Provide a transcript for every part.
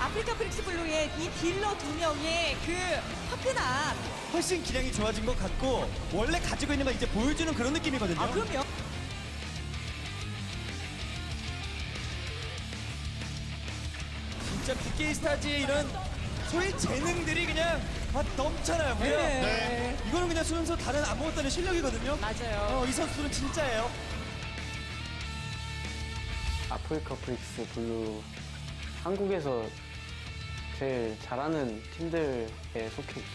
아프리카 프릭스 블루의 이 딜러 두 명의 그 화끈함. 훨씬 기량이 좋아진 것 같고 원래 가지고 있는 걸 이제 보여주는 그런 느낌이거든요. 아, 그럼요. 진짜 BK 스타즈의 이런 소위 재능들이 그냥 넘쳐나요. 그냥. 네. 이거는 그냥 순수 다른 아무것도 아닌 실력이거든요. 맞아요. 이 선수들은 진짜예요. 아프리카 프릭스 블루 한국에서 제일 잘하는 팀들에 속해 있죠.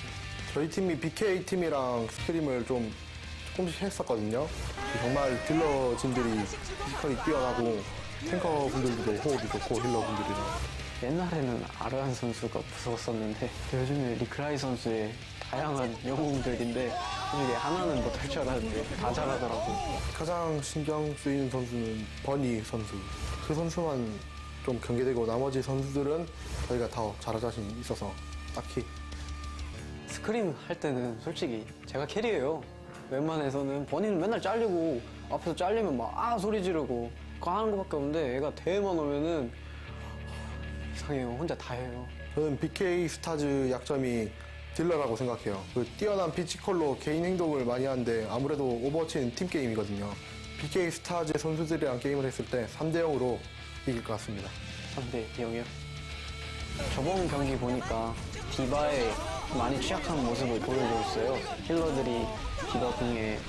저희 팀이 BK 팀이랑 스크림을 좀 조금씩 했었거든요. 정말 딜러진들이 피지컬이 뛰어나고 탱커 분들도 호흡이 좋고 힐러 분들이랑. 옛날에는 아르한 선수가 무서웠었는데 요즘에 리크라이 선수의 다양한 영웅들인데 솔직히 하나는 못할 줄 알았는데 다 잘하더라고요. 가장 신경 쓰이는 선수는 버니 선수. 그 선수만 좀 경계되고 나머지 선수들은 저희가 더 잘할 자신이 있어서 딱히. 스크림 할 때는 솔직히 제가 캐리해요. 웬만해서는 버니는 맨날 잘리고 앞에서 잘리면 막 아 소리 지르고 그거 하는 거밖에 없는데 얘가 대회만 오면은 이상해요. 혼자 다 해요. 저는 BK 스타즈 약점이 딜러라고 생각해요. 그 뛰어난 피지컬로 개인 행동을 많이 하는데 아무래도 오버워치는 팀게임이거든요. BK 스타즈 선수들이랑 게임을 했을 때 3대 0으로 이길 것 같습니다. 3대 0이요? 저번 경기 보니까 디바에 많이 취약한 모습을 보여줬어요. 힐러들이 디바 궁에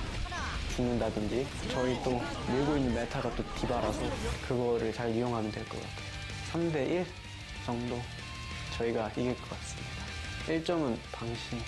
죽는다든지 저희 또 밀고 있는 메타가 또 디바라서 그거를 잘 이용하면 될 것 같아요. 3대 1 정도 저희가 이길 것 같습니다. 1점은 방심해서.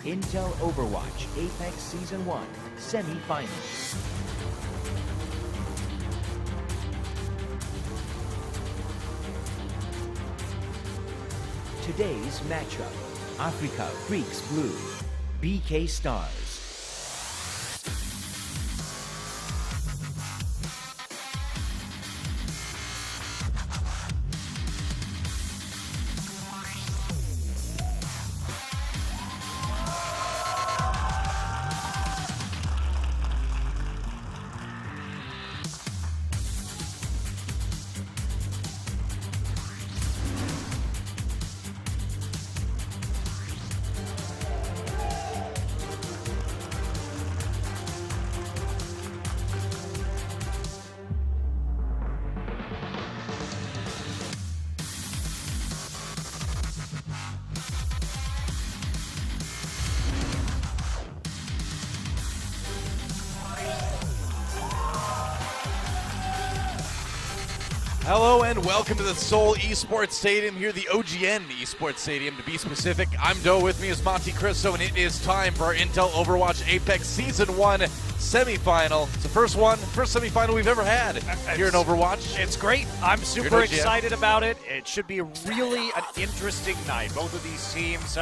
Intel Overwatch Apex Season 1 Semi-Finals. Today's matchup, Afreeca Freecs Blue, BK Stars. Hello and welcome to the Seoul Esports Stadium, here the OGN Esports Stadium to be specific. I'm Doe, with me is Monte Cristo, and it is time for our Intel Overwatch Apex Season 1 semifinal. It's the first semifinal we've ever had here in Overwatch. It's great. I'm super excited about it. It should be really an interesting night. Both of these teams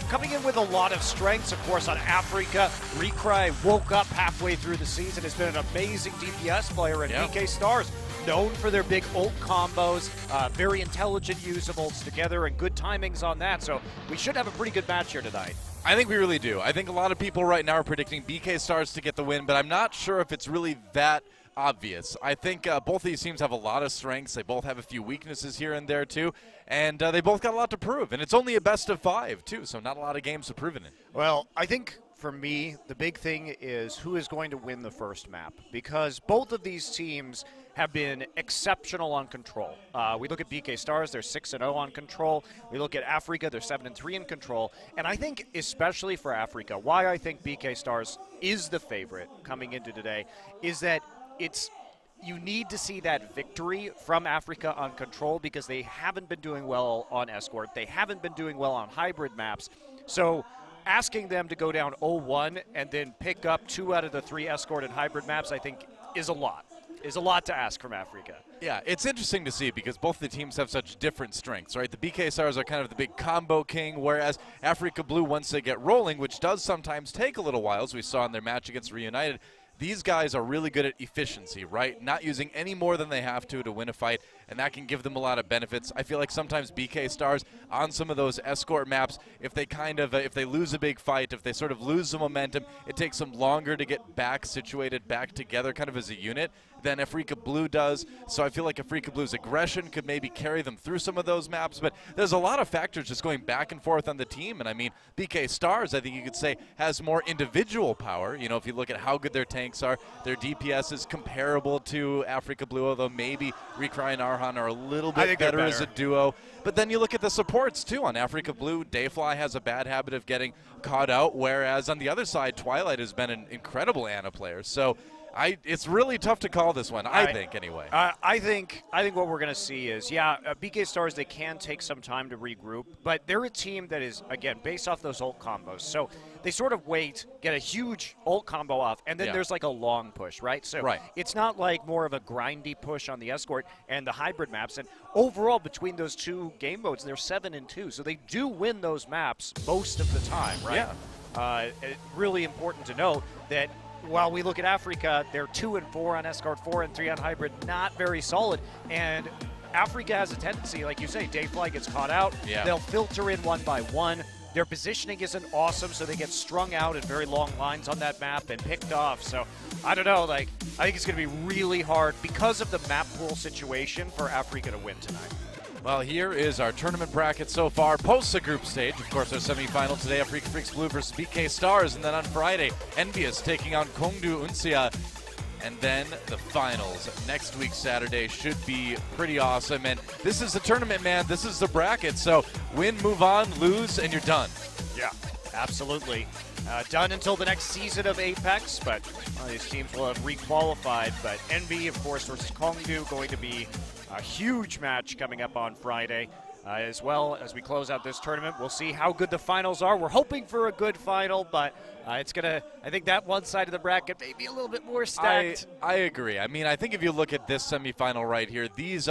coming in with a lot of strengths. Of course, on Afreeca, Recry woke up halfway through the season, has been an amazing DPS player, and BK Stars known for their big ult combos, very intelligent use of ults together, and good timings on that. So we should have a pretty good match here tonight. I think we really do. I think a lot of people right now are predicting BK Stars to get the win, but I'm not sure if it's really that obvious. I think both of these teams have a lot of strengths. They both have a few weaknesses here and there, too. And they both got a lot to prove. And it's only a best of 5, too, so not a lot of games to prove it in. Well, I think for me, the big thing is who is going to win the first map, because both of these teams have been exceptional on control. We look at BK Stars, they're 6-0 on control. We look at Afreeca, they're 7-3 in control. And I think, especially for Afreeca, why I think BK Stars is the favorite coming into today is that you need to see that victory from Afreeca on control, because they haven't been doing well on Escort. They haven't been doing well on hybrid maps. So asking them to go down 0-1 and then pick up 2 out of the 3 Escort and hybrid maps, I think, is a lot to ask from Afreeca. Yeah, it's interesting to see because both the teams have such different strengths, right? The BK Stars are kind of the big combo king, whereas Afreeca Blue, once they get rolling, which does sometimes take a little while, as we saw in their match against Reunited, these guys are really good at efficiency, right? Not using any more than they have to win a fight, and that can give them a lot of benefits. I feel like sometimes BK Stars on some of those Escort maps, if they lose a big fight, if they sort of lose the momentum, it takes them longer to get back situated, back together kind of as a unit than Afreeca Blue does. So I feel like Afreeca Blue's aggression could maybe carry them through some of those maps, but there's a lot of factors just going back and forth on the team. And I mean, BK Stars, I think you could say, has more individual power. You know, if you look at how good their tanks are, their DPS is comparable to Afreeca Blue, although maybe Recry and Arhan are a little bit better as a duo. But then you look at the supports too. On Afreeca Blue, Dayfly has a bad habit of getting caught out, whereas on the other side, Twilight has been an incredible Ana player. So it's really tough to call this one, I think, anyway. I think what we're going to see is, BK Stars, they can take some time to regroup, but they're a team that is, again, based off those ult combos. So they sort of wait, get a huge ult combo off, and then there's like a long push, right? So it's not like more of a grindy push on the Escort and the hybrid maps. And overall, between those two game modes, they're 7-2. So they do win those maps most of the time, right? Yeah. Really important to note that while we look at Afreeca, they're 2-4 on Escort, 4-3 on hybrid, not very solid. And Afreeca has a tendency, like you say, Dayfly gets caught out. Yeah. They'll filter in one by one. Their positioning isn't awesome, so they get strung out in very long lines on that map and picked off. So I don't know, I think it's going to be really hard because of the map pool situation for Afreeca to win tonight. Well, here is our tournament bracket so far, post the group stage. Of course, our semifinal today, Freecs Blue versus BK Stars. And then on Friday, Envious taking on Kongdu Uncia. And then the finals next week, Saturday, should be pretty awesome. And this is the tournament, man. This is the bracket. So win, move on, lose, and you're done. Yeah, absolutely. Done until the next season of Apex, but these teams will have re-qualified. But Envy, of course, versus Kongdu, going to be a huge match coming up on Friday. As well as we close out this tournament, we'll see how good the finals are. We're hoping for a good final, but it's going to, I think that one side of the bracket may be a little bit more stacked. I agree. I mean, I think if you look at this semifinal right here, this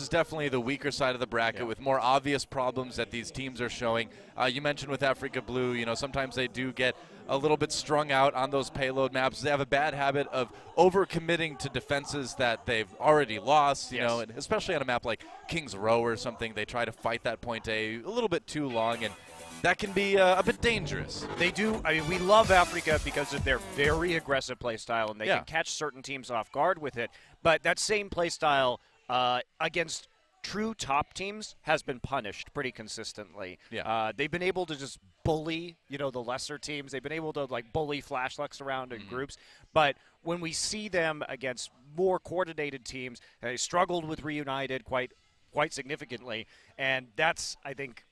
is definitely the weaker side of the bracket with more obvious problems that these teams are showing. You mentioned with Afreeca Blue, you know, sometimes they do get a little bit strung out on those payload maps. They have a bad habit of overcommitting to defenses that they've already lost, you know, and especially on a map like King's Row or something, they try to fight that point A little bit too long, and that can be a bit dangerous. They do. I mean, we love Afreeca because of their very aggressive play style, and they can catch certain teams off guard with it. But that same play style against true top teams has been punished pretty consistently. Yeah. They've been able to just bully, you know, the lesser teams. They've been able to like bully Flashlucks around in groups. But when we see them against more coordinated teams, they struggled with Reunited quite significantly, and that's, I think,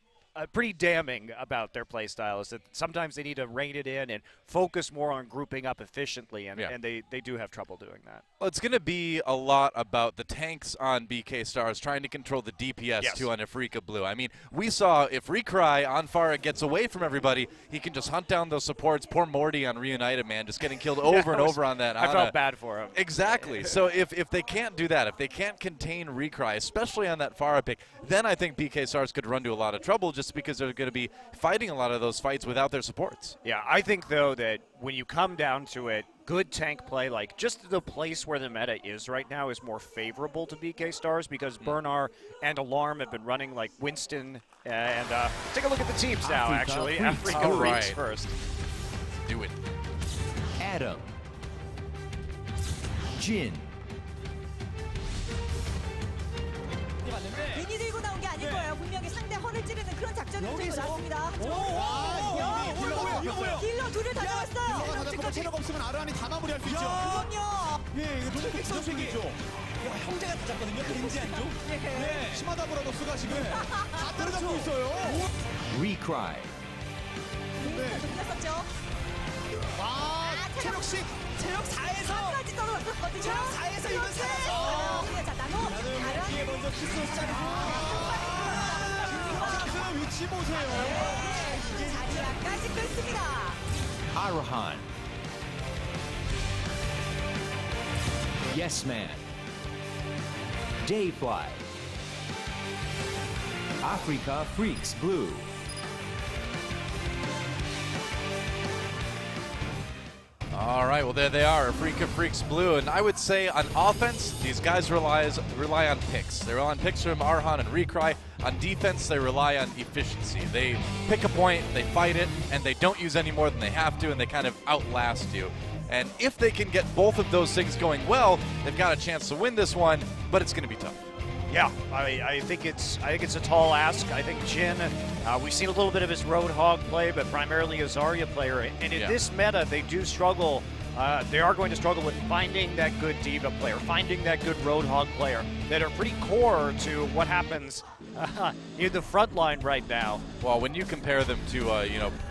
pretty damning about their play style, is that sometimes they need to rein it in and focus more on grouping up efficiently, and they do have trouble doing that. Well, it's going to be a lot about the tanks on BK Stars trying to control the DPS too on Afreeca Blue. I mean, we saw if Recry on Farah gets away from everybody, he can just hunt down those supports. Poor Morty on Reunited, man, just getting killed over and over on that. I felt bad for him. Exactly. So if they can't do that, if they can't contain Recry, especially on that Farah pick, then I think BK Stars could run into a lot of trouble just because they're going to be fighting a lot of those fights without their supports. Yeah, I think, though, that when you come down to it, good tank play, like just the place where the meta is right now is more favorable to BK Stars because Bernard and Alarm have been running like Winston. And take a look at the teams now, actually. Afreeca Freecs first. Do it. Adam. Jin. 괜히 들고 나온 게 아닐 거예요. 분명히 상대 허를 찌르는 그런 작전을 들고 나왔습니다. 딜러 둘을 다 딜러가 가장 체력 없으면 아르한이 다 마무리할 수 있죠. 그럼요. 예, 이거 픽 선수에게 형제가 다 잡거든요. 겐지 안쪽. 네, 시마다 브라더스가 지금 다 때려잡고 있어요. Recry. 돌렸었죠. 와, 체력씩 체력 4에서 까지 떨어졌거든요. 체력 4에서 이건 살았어. 자, 나노. 나는 뒤에 먼저 키스 시작이고. 지금 위치 보세요. 자리야까지 끌습니다. Arahan. Yes Man. Dayfly. Afreeca Freecs Blue. All right, well, there they are, Afreeca Freecs Blue. And I would say on offense, these guys rely on picks. They rely on picks from Arhan and Recry. On defense, they rely on efficiency. They pick a point, they fight it, and they don't use any more than they have to, and they kind of outlast you. And if they can get both of those things going well, they've got a chance to win this one, but it's going to be tough. Yeah, I think it's a tall ask. I think Jin, we've seen a little bit of his Roadhog play, but primarily a Zarya player. And in this meta, they do struggle. They are going to struggle with finding that good Diva player, finding that good Roadhog player that are pretty core to what happens in the front line right now. Well, when you compare them to,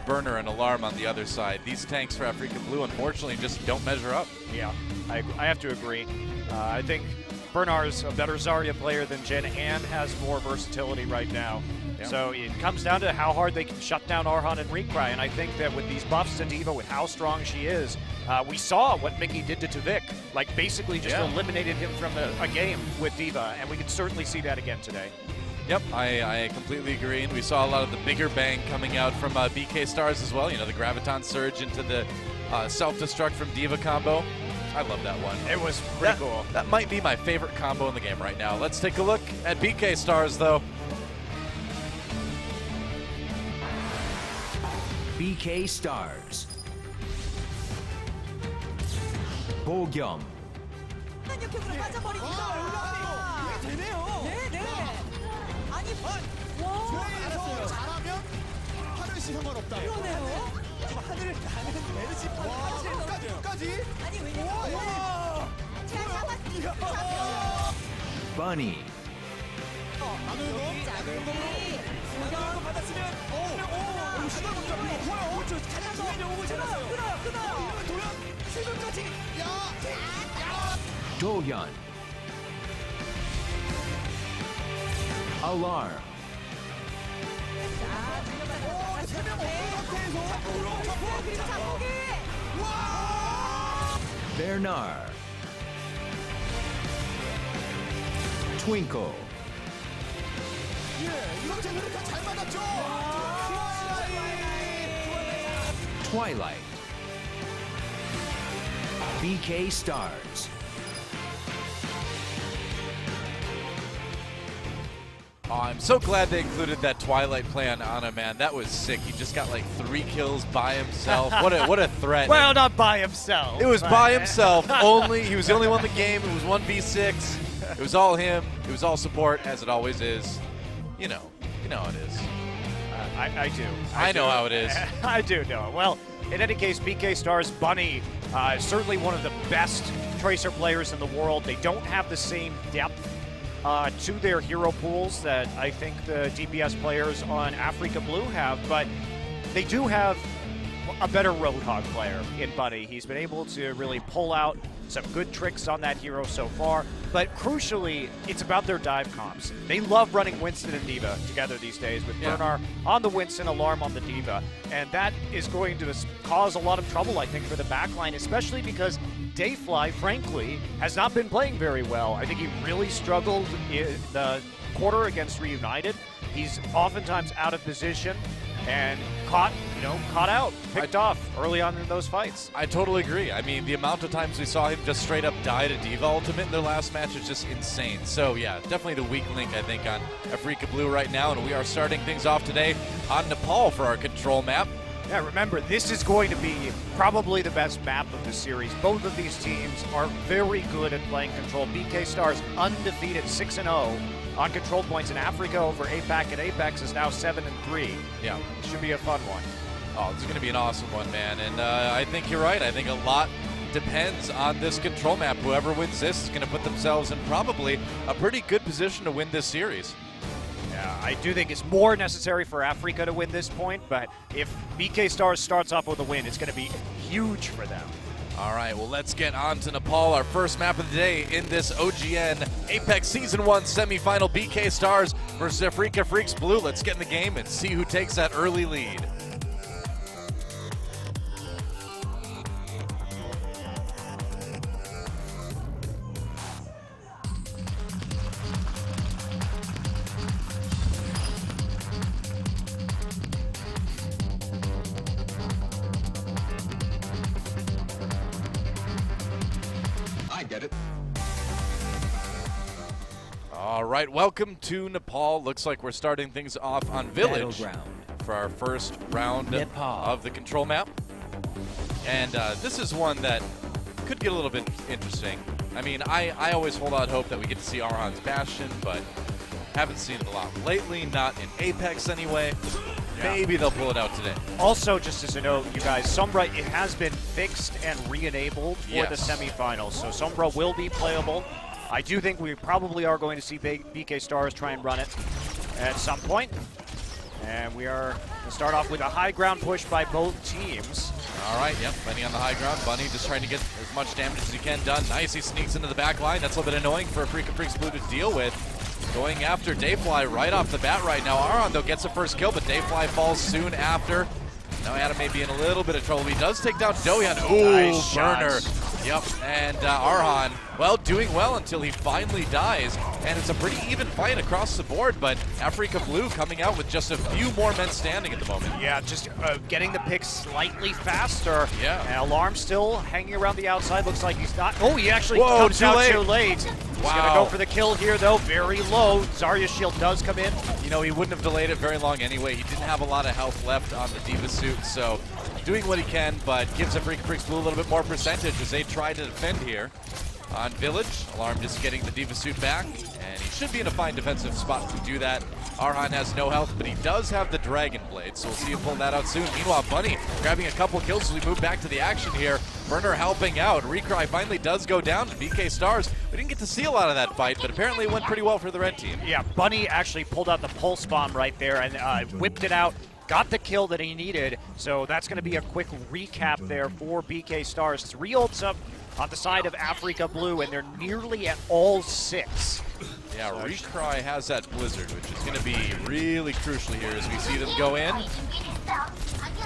Burner and Alarm on the other side, these tanks for Afreeca Blue, unfortunately, just don't measure up. Yeah, I have to agree. I think Bernar's a better Zarya player than Jin and has more versatility right now. Yeah. So it comes down to how hard they can shut down Arhan and Recry, and I think that with these buffs to Diva, with how strong she is, we saw what Mickey did to Tavik, like basically just eliminated him from a game with Diva, and we could certainly see that again today. Yep, I completely agree, and we saw a lot of the bigger bang coming out from BK Stars as well. You know, the Graviton Surge into the self-destruct from Diva combo. I love that one. It was pretty cool. That might be my favorite combo in the game right now. Let's take a look at BK Stars, though. BK Stars. 보겸. 한육형으로 빠져버립니다. 이게 되네요. 네. 아니, 와. 알았어요. 잘하면 하늘씨 상관없다. 그러네요. 하늘을 가는 메르시 끝까지. 아니, 왜냐면 제가 잡았어요. Bunny. 나는 거 받았으면 시도 먼저 보여. 저 가장 중요한 영웅을 찾았어요. 끊어요. 이러면 도연 실금까지. 도연. Alarm. Bernard. Twinkle. 이거 제대로 잘 맞았죠. Twilight. BK Stars. Oh, I'm so glad they included that Twilight play on Ana, man. That was sick. He just got like 3 kills by himself. What a threat. Well, not by himself. It was by himself only. He was the only one in the game. It was 1v6. It was all him. It was all support, as it always is. You know how it is. I do. I know how it is. I do know. Well, in any case, BK Stars Bunny is certainly one of the best Tracer players in the world. They don't have the same depth to their hero pools that I think the DPS players on Afreeca Blue have, but they do have a better Roadhog player in Bunny. He's been able to really pull out some good tricks on that hero so far, but crucially, it's about their dive comps. They love running Winston and Diva together these days, with Bernard on the Winston, Alarm on the Diva, and that is going to cause a lot of trouble, I think, for the backline, especially because Dayfly, frankly, has not been playing very well. I think he really struggled in the quarter against Reunited. He's oftentimes out of position and caught out, picked off early on in those fights. I totally agree. I mean, the amount of times we saw him just straight up die to Diva Ultimate in their last match is just insane. So yeah, definitely the weak link, I think, on Afreeca Blue right now, and we are starting things off today on Nepal for our control map. Yeah, remember, this is going to be probably the best map of the series. Both of these teams are very good at playing control. BK Stars undefeated 6-0 on control points in Afreeca over APAC, and Apex is now 7-3. Yeah. It should be a fun one. Oh, this is going to be an awesome one, man. And I think you're right. I think a lot depends on this control map. Whoever wins this is going to put themselves in probably a pretty good position to win this series. Yeah, I do think it's more necessary for Afreeca to win this point, but if BK Stars starts off with a win, it's going to be huge for them. All right, well, let's get on to Nepal, our first map of the day in this OGN Apex Season 1 semifinal. BK Stars versus Afreeca Freecs Blue. Let's get in the game and see who takes that early lead. All right, welcome to Nepal. Looks like we're starting things off on Village for our first round of the control map. And this is one that could get a little bit interesting. I mean, I always hold out hope that we get to see Arhan's Bastion, but haven't seen it a lot lately, not in Apex anyway. Maybe they'll pull it out today. Also, just as a note, you guys, Sombra, it has been fixed and re-enabled for the semifinals, so Sombra will be playable. I do think we probably are going to see BK Stars try and run it at some point. And we are going to start off with a high ground push by both teams. All right, yep, Bunny on the high ground. Bunny just trying to get as much damage as he can done. Nice, he sneaks into the back line. That's a little bit annoying for Afreeca Freecs Blue to deal with. Going after Dayfly right off the bat right now. Arhan, though, gets the first kill, but Dayfly falls soon after. Now Adam may be in a little bit of trouble. He does take down Dohyun. Ooh, nice burner. shots. Yep, and Arhan, well, doing well until he finally dies. And it's a pretty even fight across the board, but Afreeca Blue coming out with just a few more men standing at the moment. Yeah, just getting the pick slightly faster. Yeah. And Alarm still hanging around the outside. Looks like he's not. Oh, he actually Whoa, comes too out late. too late. He's going to go for the kill here, though. Very low. Zarya's shield does come in. You know, he wouldn't have delayed it very long anyway. He didn't have a lot of health left on the Diva suit, so doing what he can, but gives Afreeca Freecs Blue a little bit more percentage as they try to defend here on Village. Alarm just getting the Diva suit back, and he should be in a fine defensive spot to do that. Arhan has no health, but he does have the Dragon Blade, so we'll see him pull that out soon. Meanwhile, Bunny grabbing a couple kills as we move back to the action here. Burner helping out. Recry finally does go down to BK Stars. We didn't get to see a lot of that fight, but apparently it went pretty well for the red team. Yeah, Bunny actually pulled out the pulse bomb right there and whipped it out. Got the kill that he needed, so that's going to be a quick recap there for BK Stars. 3 ults up on the side of Afreeca Blue, and they're nearly at all 6. Yeah, Recry has that Blizzard, which is going to be really crucial here as we see them go in.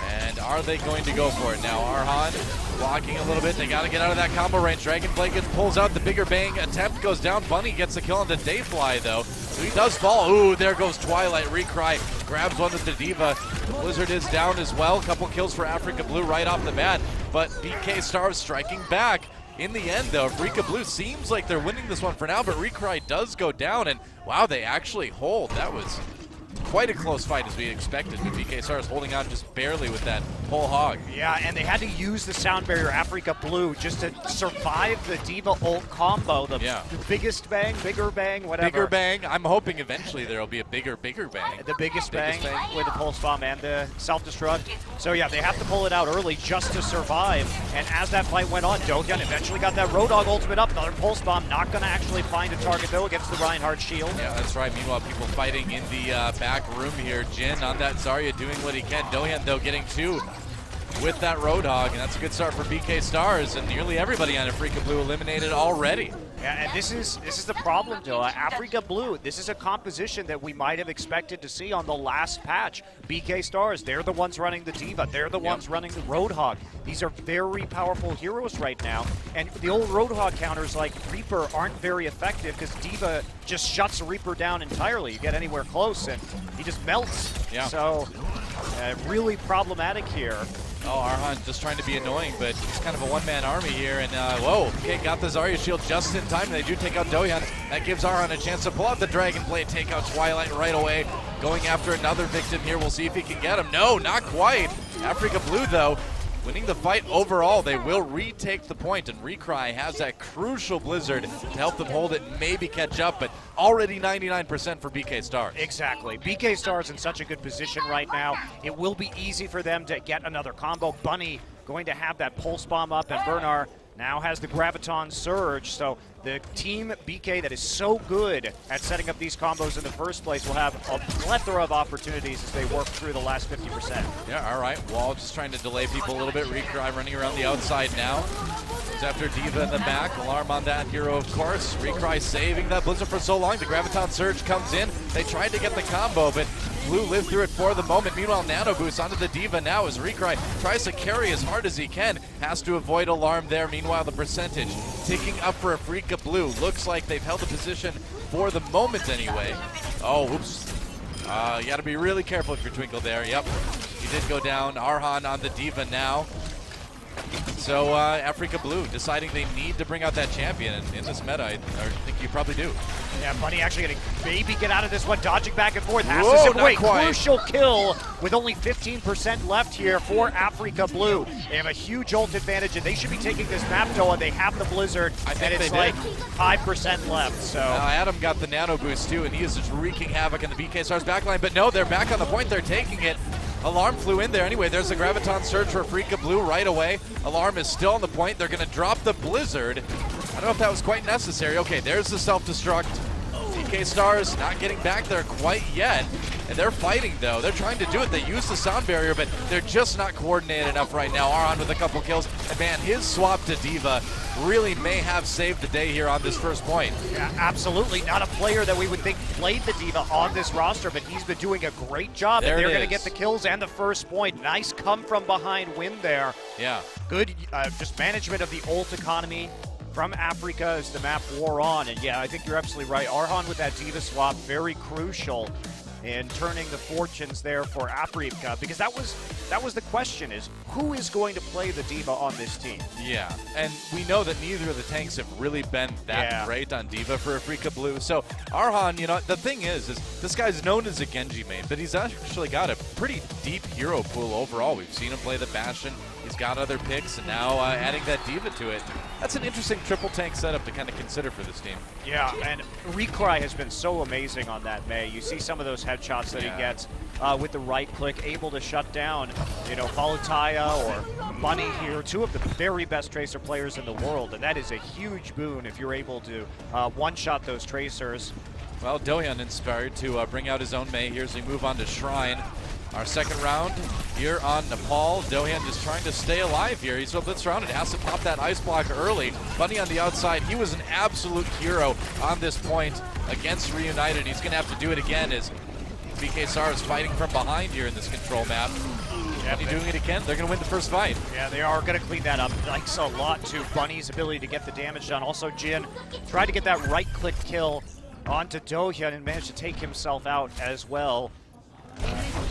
And are they going to go for it now? Arhan blocking a little bit. They got to get out of that combo range. Dragon Blade pulls out the bigger bang. Attempt goes down. Bunny gets the kill onto Dayfly, though. So he does fall. Ooh, there goes Twilight. Recry grabs one with the Diva. The Blizzard is down as well. Couple kills for Afreeca Blue right off the bat. But BK Stars striking back. In the end, though, Afreeca Blue seems like they're winning this one for now, but Recry does go down, and wow, they actually hold. That was quite a close fight as we expected, but BK Stars holding on just barely with that whole hog. Yeah, and they had to use the sound barrier Afreeca Blue just to survive the Diva ult combo. The biggest bang, bigger bang, whatever. Bigger bang. I'm hoping eventually there will be a bigger bang. The biggest bang with the pulse bomb and the self-destruct. So yeah, they have to pull it out early just to survive. And as that fight went on, Dohyun eventually got that Roadhog ultimate up. Another pulse bomb, not going to actually find a target though against the Reinhardt shield. Yeah, that's right. Meanwhile, people fighting in the back room here. Jin on that Zarya doing what he can. Dohyun, though, getting 2 with that Roadhog, and that's a good start for BK Stars, and nearly everybody on Afreeca Blue eliminated already. Yeah, and this is the problem, Joe. Afreeca Blue, this is a composition that we might have expected to see on the last patch. BK Stars, they're the ones running the Diva. They're the ones running the Roadhog. These are very powerful heroes right now. And the old Roadhog counters like Reaper aren't very effective because Diva just shuts Reaper down entirely. You get anywhere close and he just melts. Yeah. So really problematic here. Oh, Arhan just trying to be annoying, but he's kind of a one-man army here. And whoa, okay, got the Zarya shield just in time. They do take out Dohyun. That gives Arhan a chance to pull out the Dragon Blade, take out Twilight right away. Going after another victim here. We'll see if he can get him. No, not quite. Afreeca Blue, though, winning the fight overall. They will retake the point, and Recry has that crucial blizzard to help them hold it and maybe catch up, but already 99% for BK Stars. Exactly. BK Stars in such a good position right now. It will be easy for them to get another combo. Bunny going to have that pulse bomb up, and Bernard now has the Graviton Surge. So the team BK that is so good at setting up these combos in the first place will have a plethora of opportunities as they work through the last 50%. Yeah, all right. Wall just trying to delay people a little bit. Recry running around the outside now. Goes after D.Va in the back. Alarm on that hero, of course. Recry saving that blizzard for so long. The Graviton Surge comes in. They tried to get the combo, but Blue lived through it for the moment. Meanwhile, Nano Boost onto the D.Va now as Recry tries to carry as hard as he can. Has to avoid Alarm there. Meanwhile, the percentage ticking up for Afreeca Blue. Looks like they've held the position for the moment anyway. Oh, oops. You got to be really careful if you're Twinkle there. Yep, he did go down. Arhan on the D.Va now. So Afreeca Blue deciding they need to bring out that champion, and in this meta, I think you probably do. Yeah, Bunny actually going to maybe get out of this one, dodging back and forth. Has Whoa, him away. not quite. Crucial kill with only 15% left here for Afreeca Blue. They have a huge ult advantage, and they should be taking this map, Noah. They have the Blizzard, I think and it's they like did. 5% left. So Adam got the Nano Boost too, and he is just wreaking havoc in the BK Stars backline. But no, they're back on the point. They're taking it. Alarm flew in there anyway. There's the Graviton Surge for Afreeca Blue right away. Alarm is still on the point. They're going to drop the Blizzard. I don't know if that was quite necessary. Okay, there's the self-destruct. BK Stars not getting back there quite yet. And they're fighting, though. They're trying to do it. They use the sound barrier, but they're just not coordinated enough right now. Arhan with a couple kills. And man, his swap to D.Va really may have saved the day here on this first point. yeah, absolutely not a player that we would think played the D.Va on this roster, but he's been doing a great job. There and they're it going to is. get the kills and the first point. Nice come from behind win there. Yeah. Good just management of the ult economy from Afreeca as the map wore on. And yeah, I think you're absolutely right. Arhan with that D.Va swap, very crucial in turning the fortunes there for Afreeca, because that was the question, is who is going to play the D.Va on this team? Yeah, and we know that neither of the tanks have really been that great on D.Va for Afreeca Blue. So Arhan, you know, the thing is this guy's known as a Genji main, but he's actually got a pretty deep hero pool overall. We've seen him play the Bastion. He's got other picks, and now adding that D.Va to it. That's an interesting triple tank setup to kind of consider for this team. Yeah, and Recry has been so amazing on that Mei. You see some of those headshots that he gets with the right click, able to shut down, you know, Falataya or Bunny here, two of the very best Tracer players in the world, and that is a huge boon if you're able to one-shot those Tracers. Well, Dohyun inspired to bring out his own Mei here as we move on to Shrine. Our second round here on Nepal. Dohyun just trying to stay alive here. He's so blitz rounded, has to pop that ice block early. Bunny on the outside, he was an absolute hero on this point against Reunited. He's gonna have to do it again as BK Stars is fighting from behind here in this control map. Bunny doing it again, they're gonna win the first fight. Yeah, they are gonna clean that up. Thanks a lot to Bunny's ability to get the damage done. Also, Jin tried to get that right click kill onto Dohyun and managed to take himself out as well.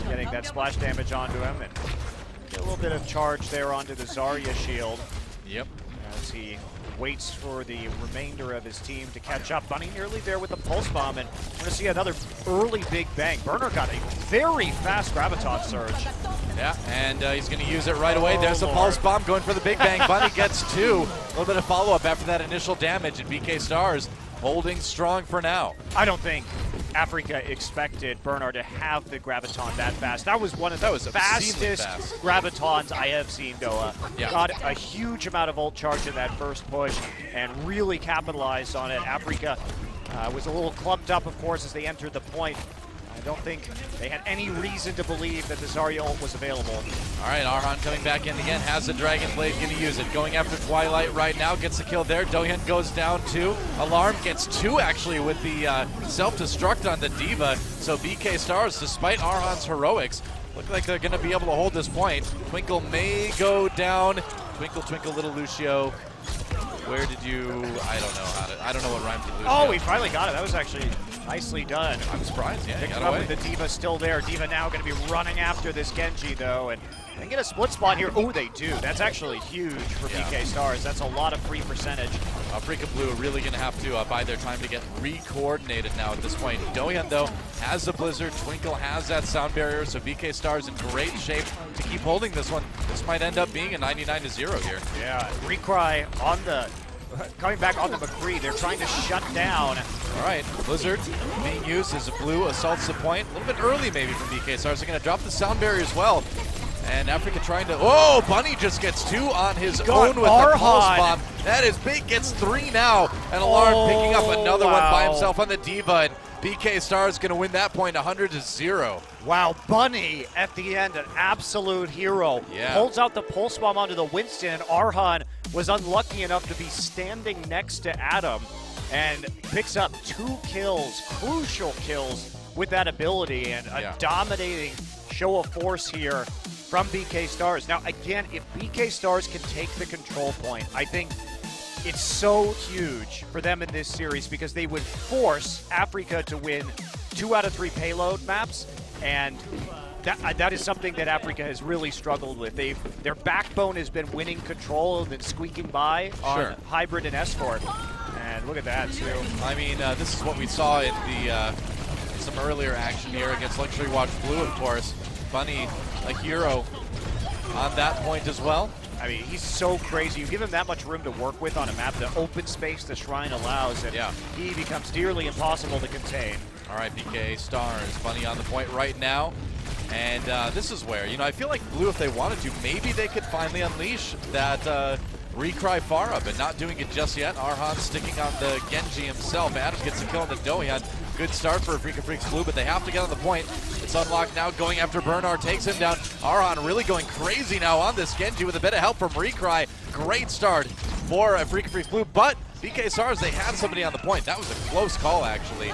Getting that splash damage onto him, and get a little bit of charge there onto the Zarya shield. Yep. As he waits for the remainder of his team to catch up. Bunny nearly there with the pulse bomb, and we're going to see another early big bang. Burner got a very fast Graviton Surge. Yeah, and he's going to use it right away. There's the pulse bomb going for the big bang. Bunny gets two. A little bit of follow-up after that initial damage, and BK Stars holding strong for now. I don't think Afreeca expected Bernard to have the Graviton that fast. That was one of the fastest Gravitons I have seen, Doa. Yeah. Got a huge amount of ult charge in that first push and really capitalized on it. Afreeca was a little clumped up, of course, as they entered the point. I don't think they had any reason to believe that the Zarya ult was available. All right, Arhan coming back in again, has the Dragon Blade, going to use it. Going after Twilight right now, gets the kill there. Dohyun goes down two. Alarm gets two, actually, with the self-destruct on the D.Va. So BK Stars, despite Arhan's heroics, look like they're going to be able to hold this point. Twinkle may go down. Twinkle, twinkle, little Lucio. Where did you, I don't know what rhymes with Lucio. Oh, we finally got it. That was actually Nicely done. I'm surprised, yeah. Picked Got up away. with the D.Va still there. D.Va now going to be running after this Genji, though, and they get a split spot here. Oh, they do. That's actually huge for BK Stars. That's a lot of free percentage. Afreeca Blue are really going to have to bide their time to get re-coordinated now at this point. Dohyun, though, has the Blizzard. Twinkle has that sound barrier, so BK Stars in great shape to keep holding this one. This might end up being a 99-0 here. Yeah, Recry on the... Coming back on the McCree, they're trying to shut down. All right, Blizzard being used as a Blue assaults the point. A little bit early maybe from BK Stars. They're going to drop the sound barrier as well. And Afreeca trying to... Oh, Bunny just gets 2 on his own with the pulse bomb. That is big, gets 3 now. And Alarm picking up another one by himself on the D.Va. And BK Stars going to win that point 100-0. Wow, Bunny at the end, an absolute hero. Yeah. Holds out the pulse bomb onto the Winston, and Arhan was unlucky enough to be standing next to Adam and picks up 2 kills, crucial kills with that ability, and a dominating show of force here from BK Stars. Now, again, if BK Stars can take the control point, I think it's so huge for them in this series because they would force Afreeca to win 2 out of 3 payload maps, and that is something that Afreeca has really struggled with. Their backbone has been winning control and then squeaking by on Hybrid and Escort. And look at that, too. I mean, this is what we saw in the some earlier action here against Luxury Watch Blue, of course. Bunny, a hero on that point as well. I mean, he's so crazy. You give him that much room to work with on a map, the open space the Shrine allows, and he becomes nearly impossible to contain. All right, BK Stars, Bunny on the point right now. And this is where, you know, I feel like Blue, if they wanted to, maybe they could finally unleash that Recry Farah, but not doing it just yet. Arhan sticking on the Genji himself. Adam gets a kill on the Dohyun. Good start for Freecs Blue, but they have to get on the point. It's unlocked now, going after Bernard, takes him down. Arhan really going crazy now on this Genji with a bit of help from Recry. Great start for Freecs Blue, but BK Stars, they had somebody on the point. That was a close call, actually.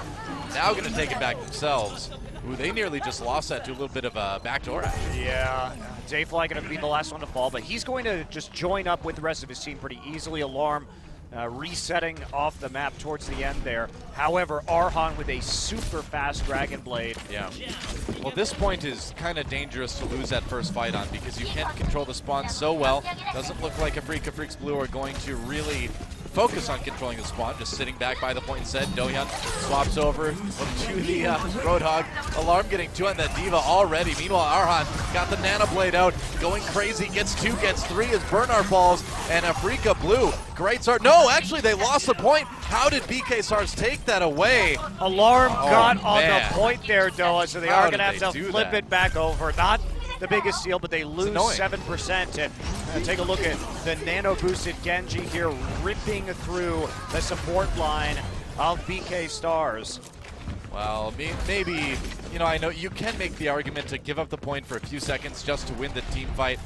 Now going to take it back themselves. Ooh, they nearly just lost that to a little bit of a backdoor action. Yeah, Dayfly going to be the last one to fall, but he's going to just join up with the rest of his team pretty easily. Alarm resetting off the map towards the end there. However, Arhan with a super fast Dragon Blade. Yeah. Well, this point is kind of dangerous to lose that first fight on because you can't control the spawn so well. Doesn't look like Freecs Blue are going to really focus on controlling the spawn, just sitting back by the point instead. Dohyun swaps over to the Roadhog. Alarm getting 2 on that D.Va already. Meanwhile, Arhan got the Nano Blade out, going crazy, gets 2, gets 3 as Bernard falls, and Afreeca Blue, great start. No, actually, they lost the point. How did BK Stars take that away? Alarm got on the point there, Doa, so they are going to have to flip it back over. Not the biggest steal, but they lose 7%. And take a look at the nano-boosted Genji here ripping through the support line of BK Stars. Well, maybe, you know, I know you can make the argument to give up the point for a few seconds just to win the team fight.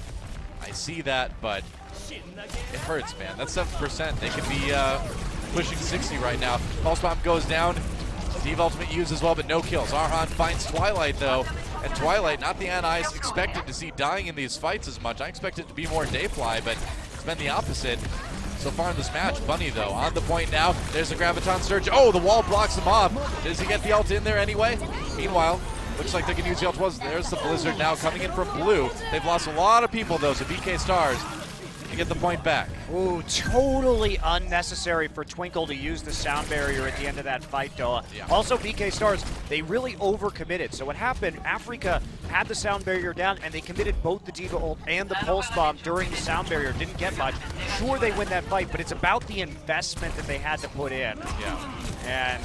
I see that, but it hurts, man. That's 7%. They could be pushing 60 right now. Pulse Bomb goes down. Steve Ultimate used as well, but no kills. Arhan finds Twilight, though. And Twilight, not the Anna I expected to see dying in these fights as much. I expected it to be more Dayfly, but it's been the opposite so far in this match. Bunny, though, on the point now. There's a Graviton Surge. Oh, the wall blocks him off. Does he get the ult in there anyway? Meanwhile, looks like they can use the ult. There's the Blizzard now coming in from Blue. They've lost a lot of people, though, so BK Stars to get the point back. Ooh, totally unnecessary for Twinkle to use the sound barrier at the end of that fight, Doa. Yeah. Also, BK Stars, they really overcommitted. So what happened, Afreeca had the sound barrier down, and they committed both the D.Va ult and the Pulse Bomb during the sound barrier. Didn't get much. Sure, they win that fight, but it's about the investment that they had to put in. Yeah. And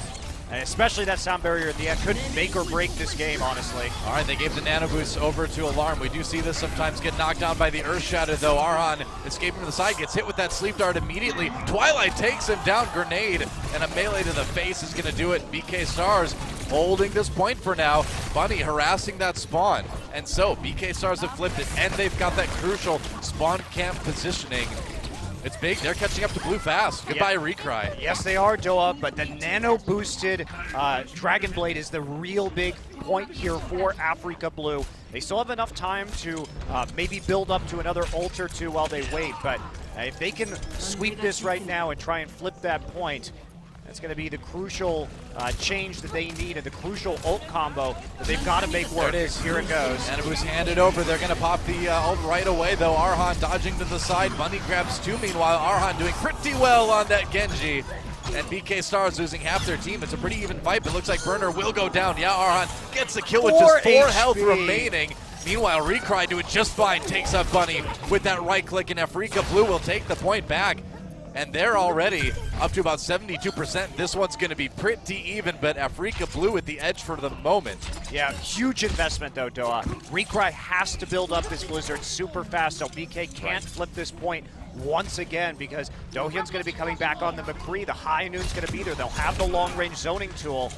especially that sound barrier at the end could make or break this game, honestly. All right, they gave the nano boost over to Alarm. We do see this sometimes get knocked down by the Earth Shadow, though. Arhan escaping to the side, gets hit with that sleep dart immediately. Twilight takes him down. Grenade and a melee to the face is going to do it. BK Stars holding this point for now. Bunny harassing that spawn. And so BK Stars have flipped it, and they've got that crucial spawn camp positioning. It's big. They're catching up to Blue fast. Goodbye, Recry. Yes, they are, Doa, but the nano-boosted Dragon Blade is the real big point here for Afreeca Blue. They still have enough time to maybe build up to another ult or 2 while they wait, but if they can sweep this right now and try and flip that point, That's going to be the crucial change that they need and the crucial ult combo that they've got to make work. There it is. Here it goes. Anabu's handed over. They're going to pop the ult right away, though. Arhan dodging to the side. Bunny grabs 2. Meanwhile, Arhan doing pretty well on that Genji. And BK Stars losing half their team. It's a pretty even fight, but looks like Burner will go down. Yeah, Arhan gets the kill with just 4 health remaining. Meanwhile, Recry doing just fine. Takes up Bunny with that right click, and Afreeca Blue will take the point back. And they're already up to about 72%. This one's going to be pretty even, but Afreeca Blue at the edge for the moment. Yeah, huge investment though, Doa. Recry has to build up this Blizzard super fast, so BK can't flip this point once again because Dohyun's going to be coming back on the McCree. The High Noon's going to be there. They'll have the long-range zoning tool.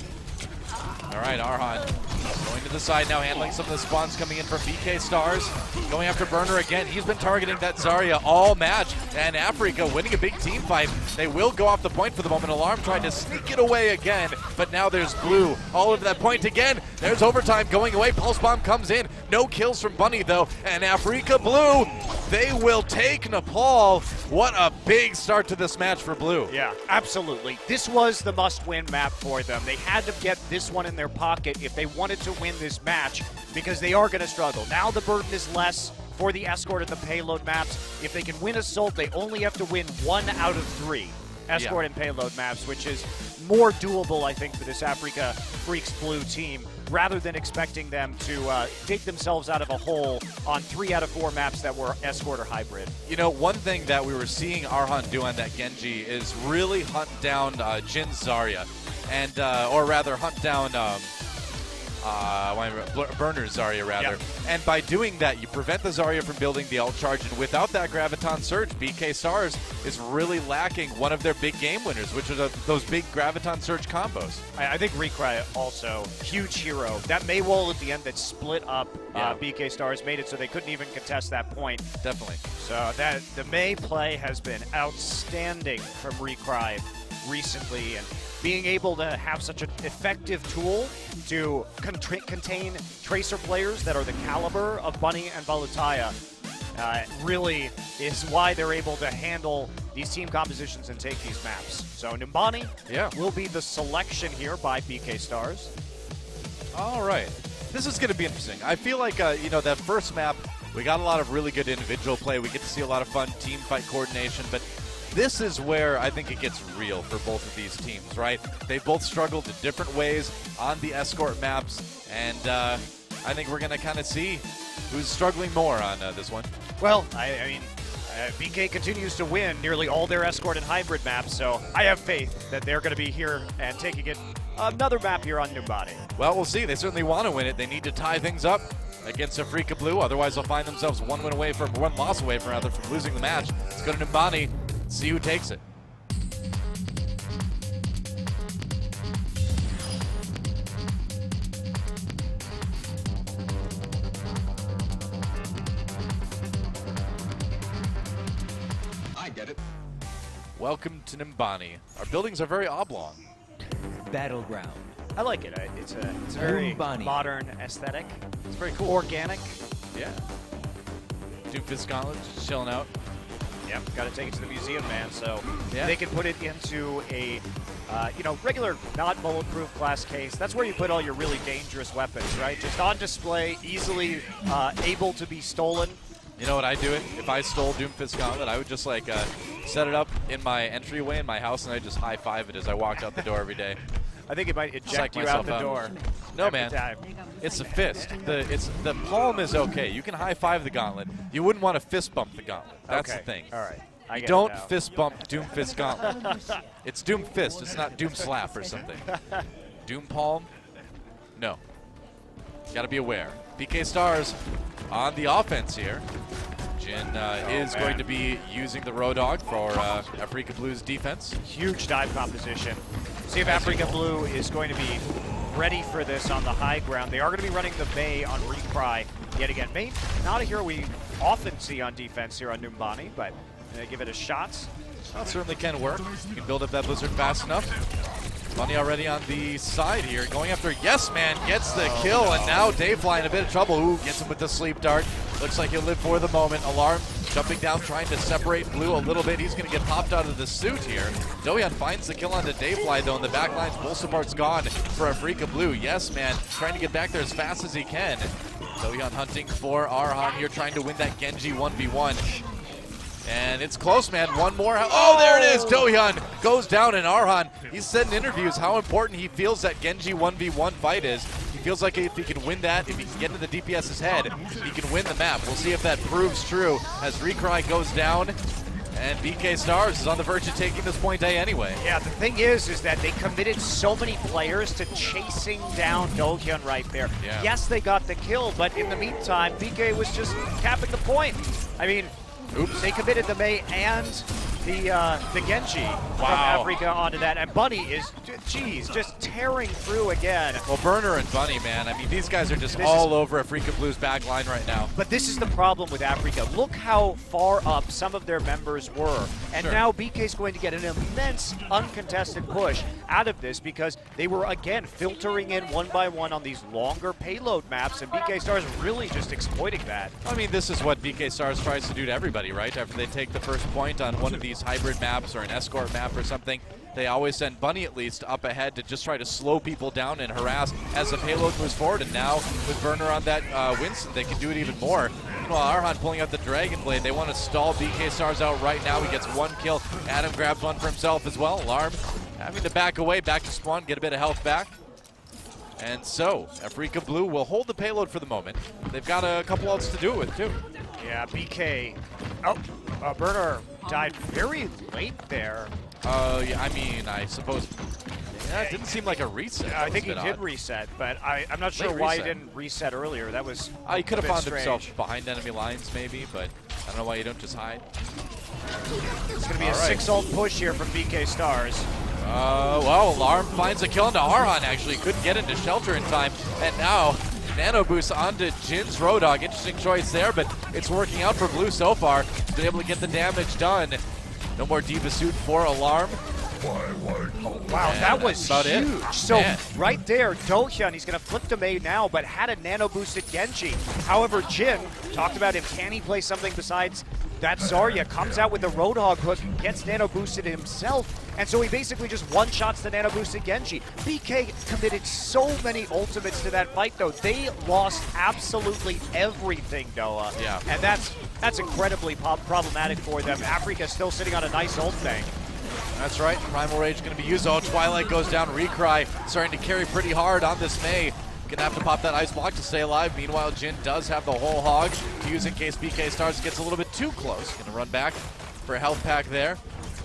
All right, Arhan going to the side now, handling some of the spawns coming in from BK Stars. Going after Burner again. He's been targeting that Zarya all match. And Afreeca winning a big team fight. They will go off the point for the moment. Alarm trying to sneak it away again. But now there's Blue all over that point again. There's overtime going away. Pulse Bomb comes in. No kills from Bunny though. And Afreeca Blue, they will take Nepal. What a big start to this match for Blue. Yeah, absolutely. This was the must-win map for them. They had to get this one in their pocket if they wanted to win this match because they are going to struggle. Now the burden is less for the Escort and the Payload maps. If they can win Assault, they only have to win 1 out of 3 Escort and Payload maps, which is more doable, I think, for this Afreeca Freecs Blue team, rather than expecting them to dig themselves out of a hole on 3 out of 4 maps that were Escort or Hybrid. You know, one thing that we were seeing Arhan do on that Genji is really hunt down Jin Zarya, and or rather hunt down Burner Zarya rather. Yep. And by doing that, you prevent the Zarya from building the ult charge, and without that Graviton Surge, BK Stars is really lacking one of their big game winners, which are those big Graviton Surge combos. I think Recry also, huge hero. That Mei wall at the end that split up BK Stars made it so they couldn't even contest that point. Definitely. So that the Mei play has been outstanding from Recry recently, and being able to have such an effective tool to contain Tracer players that are the caliber of Bunny and Valutaya really is why they're able to handle these team compositions and take these maps. So Numbani will be the selection here by BK Stars. All right. This is going to be interesting. I feel like, you know, that first map, we got a lot of really good individual play. We get to see a lot of fun team fight coordination, but this is where I think it gets real for both of these teams, right? They both struggled in different ways on the Escort maps, and I think we're going to kind of see who's struggling more on this one. Well, I mean, BK continues to win nearly all their Escort and Hybrid maps, so I have faith that they're going to be here and taking it another map here on Numbani. Well, we'll see. They certainly want to win it. They need to tie things up against Afreeca Blue, otherwise they'll find themselves one loss away from losing the match. Let's go to Numbani. See who takes it. I get it. Welcome to Numbani. Our buildings are very oblong. Battleground. I like it. It's a very Numbani. modern aesthetic. It's very cool. Organic. Yeah. Doomfist Gauntlet just chilling out. Yep, got to take it to the museum, man. So Yeah. they can put it into a, regular, not bulletproof glass case. That's where you put all your really dangerous weapons, right? Just on display, easily able to be stolen. You know what I do it? If I stole Doomfist Gauntlet, I would just like set it up in my entryway in my house, and I just high five it as I walked out the door every day. I think it might eject Psych you out myself the out. door. No, every man. time. It's a fist. The palm is okay. You can high five the gauntlet. You wouldn't want to fist bump the gauntlet. That's Okay. the thing. All right. I You get it don't now. fist bump Doomfist Gauntlet. It's Doom Fist. It's not Doom Slap or something. Doom Palm? No. Got to be aware. BK Stars on the offense here. Jin is going to be using the Road Dog for Afreeca Blue's defense. Huge dive composition. See if Afreeca Blue is going to be ready for this on the high ground. They are going to be running the Mei on Recry yet again. Mei, not a hero we often see on defense here on Numbani, but give it a shot. Well, it certainly can work. You can build up that Blizzard fast enough. Bunny already on the side here, going after Yes Man, gets the kill, and now Dayfly in a bit of trouble. Ooh, gets him with the sleep dart. Looks like he'll live for the moment. Alarm jumping down, trying to separate Blue a little bit. He's going to get popped out of the suit here. Dohyun finds the kill onto Dayfly, though, in the back lines. Bull support's gone for Afreeca Blue. Yes, man, trying to get back there as fast as he can. Dohyun hunting for Arhan here, trying to win that Genji 1v1. And it's close, man. One more. Oh, there it is. Dohyun goes down, and Arhan, he's said in interviews how important he feels that Genji 1v1 fight is. He feels like if he can win that, if he can get into the DPS's head, he can win the map. We'll see if that proves true as Recry goes down. And BK Stars is on the verge of taking this point A anyway. Yeah, the thing is that they committed so many players to chasing down Dohyun right there. Yeah. Yes, they got the kill, but in the meantime, BK was just capping the point. I mean, oops, they committed the Mei and the Genji from Afreeca onto that, and Bunny is, geez, just tearing through again. Well, Burner and Bunny, man, I mean, these guys are just all over Afreeca Blue's back line right now. But this is the problem with Afreeca. Look how far up some of their members were, and now BK's going to get an immense uncontested push out of this because they were, again, filtering in one by one on these longer payload maps, and BK Stars really just exploiting that. I mean, this is what BK Stars tries to do to everybody, right? After they take the first point on one of these hybrid maps or an escort map or something, they always send Bunny at least up ahead to just try to slow people down and harass as the payload moves forward. And now with Burner on that Winston, they can do it even more. Meanwhile, Arhan pulling out the Dragon Blade. They want to stall BK Stars out right now. He gets one kill. Adam grabs one for himself as well. Alarm having to back away, back to spawn, get a bit of health back. And so, Afreeca Blue will hold the payload for the moment. They've got a couple ults to do it with, too. Yeah, BK. Oh, Burner died very late there. Yeah, I mean, I suppose. Yeah, it didn't seem like a reset. I think he did reset, but I'm not sure why he didn't reset earlier. That was he could have found strange. himself behind enemy lines, maybe, but I don't know why you don't just hide. It's going to be a 6-ult push here from BK Stars. Well, Alarm finds a kill into Arhan, actually. Couldn't get into shelter in time. And now, Nano Boost onto Jin's Roadhog. Interesting choice there, but it's working out for Blue so far. He's been able to get the damage done. No more Diva Suit for Alarm. Wow, and that was about huge. It. So Man. right there, Dohyun, he's going to flip to Mei now, but had a nano-boosted Genji. However, Jin, talked about him, can he play something besides that Zarya? Comes out with the Roadhog hook, gets nano-boosted himself, and so he basically just one-shots the nano-boosted Genji. BK committed so many ultimates to that fight, though. They lost absolutely everything, Doa. Yeah. And that's incredibly problematic for them. Afreeca still sitting on a nice ult bank. That's right. Primal Rage going to be used. Oh, Twilight goes down. Recry starting to carry pretty hard on this Mei. Gonna have to pop that ice block to stay alive. Meanwhile, Jin does have the whole hog to use in case BK Stars gets a little bit too close. Gonna run back for a health pack there.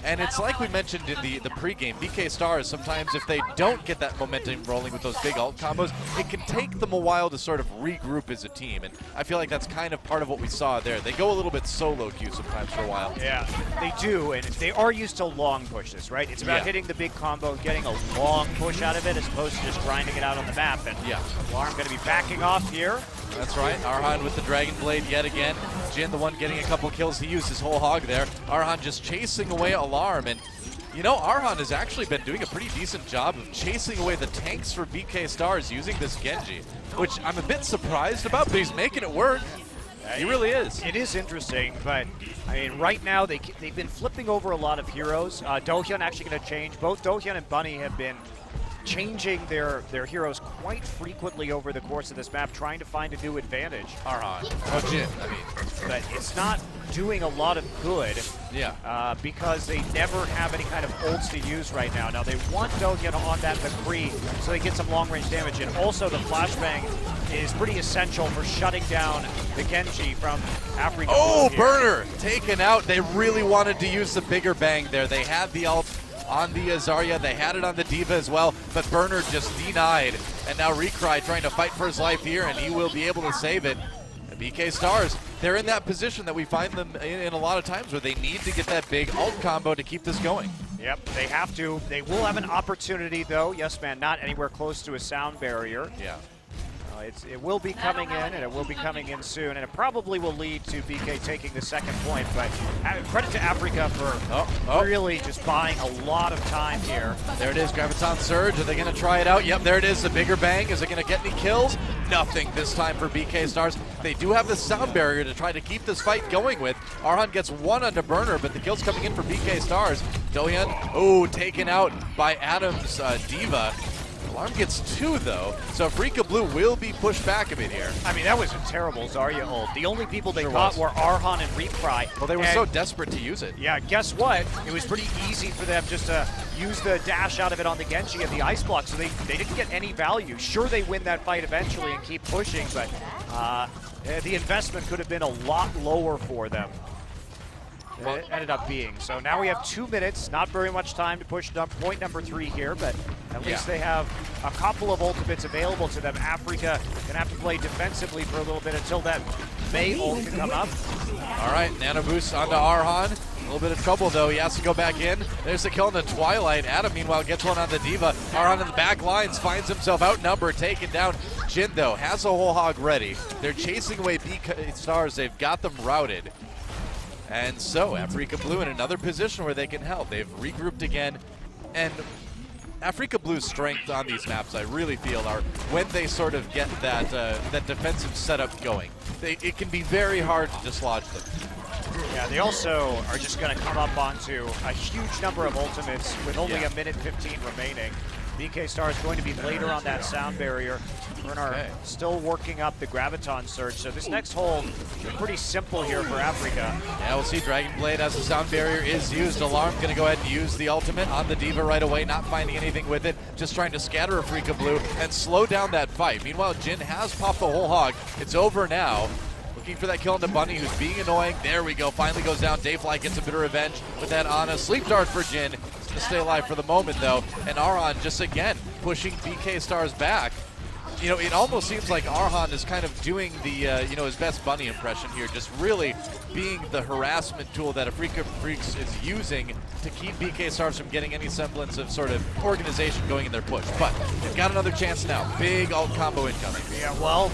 And it's like we mentioned in the pregame, BK Stars, sometimes if they don't get that momentum rolling with those big ult combos, it can take them a while to sort of regroup as a team. And I feel like that's kind of part of what we saw there. They go a little bit solo queue sometimes for a while. Yeah, they do, and they are used to long pushes, right? It's about hitting the big combo and getting a long push out of it as opposed to just grinding it out on the map. And Alarm going to be backing off here. That's right. Arhan with the Dragon Blade yet again. Jin, the one getting a couple kills. He used his whole hog there. Arhan just chasing away Alarm. And, you know, Arhan has actually been doing a pretty decent job of chasing away the tanks for BK Stars using this Genji, which I'm a bit surprised about, but he's making it work. He really is. It is interesting, but, I mean, right now they've been flipping over a lot of heroes. Dohyun actually going to change. Both Dohyun and Bunny have been changing their heroes quite frequently over the course of this map, trying to find a new advantage. Arhan. Oh, Jin, I mean. But it's not doing a lot of good. Yeah. Because they never have any kind of ults to use right now. Now they want Dohyun on that McCree so they get some long-range damage, and also the flashbang is pretty essential for shutting down the Genji from Afreeca. Oh, Burner taken out. They really wanted to use the bigger bang there. They had the ult on the Zarya, they had it on the Diva as well, but Burner just denied. And now Recry trying to fight for his life here, and he will be able to save it. And BK Stars, they're in that position that we find them in a lot of times where they need to get that big ult combo to keep this going. Yep, they have to. They will have an opportunity, though. Yes, man, not anywhere close to a sound barrier. Yeah. It will be coming in, and it will be coming in soon, and it probably will lead to BK taking the second point, but credit to Afreeca for really just buying a lot of time here. There it is, Graviton Surge. Are they going to try it out? Yep, there it is, the bigger bang. Is it going to get any kills? Nothing this time for BK Stars. they do have the sound barrier to try to keep this fight going with. Arhan gets one onto Burner, but the kill's coming in for BK Stars. Dohyun, oh, taken out by Adam's Diva. Alarm gets 2 though, so Afreeca Blue will be pushed back a bit here. I mean, that was a terrible Zarya ult. The only people they caught were Arhan and Recry. Well, they were so desperate to use it. Yeah, guess what? It was pretty easy for them just to use the dash out of it on the Genji and the ice block, so they didn't get any value. Sure, they win that fight eventually and keep pushing, but the investment could have been a lot lower for them. It ended up being. So now we have 2 minutes, not very much time to push point number 3 here, but at least they have a couple of ultimates available to them. Afreeca gonna have to play defensively for a little bit until that Mei ult can come up. All right, Nano Boost onto Arhan. A little bit of trouble though, he has to go back in. There's the kill in the Twilight. Adam meanwhile gets one on the Diva. Arhan in the back lines finds himself outnumbered, taken down. Jin though has a whole hog ready. They're chasing away BK Stars, they've got them routed. And so, Afreeca Blue in another position where they can help. They've regrouped again, and Afreeca Blue's strength on these maps, I really feel, are when they sort of get that that defensive setup going. It can be very hard to dislodge them. Yeah, they also are just going to come up onto a huge number of ultimates with only a minute 15 remaining. BK Star is going to be later on that sound barrier. Bernard still working up the Graviton Surge, so this next hold is pretty simple here for Afreeca. Yeah, we'll see Dragon Blade as the sound barrier is used. Alarm going to go ahead and use the ultimate on the Diva right away, not finding anything with it, just trying to scatter Afreeca Blue and slow down that fight. Meanwhile, Jin has popped the whole hog. It's over now. Looking for that kill into Bunny, who's being annoying. There we go, finally goes down. Dayfly gets a bit of revenge with that Ana. Sleep Dart for Jin. He's gonna stay alive for the moment though. And Arhan just again pushing BK Stars back. You know, it almost seems like Arhan is kind of doing the, you know, his best Bunny impression here, just really being the harassment tool that Freecs is using to keep BK Stars from getting any semblance of sort of organization going in their push. But they've got another chance now. Big ult combo incoming. Yeah, well,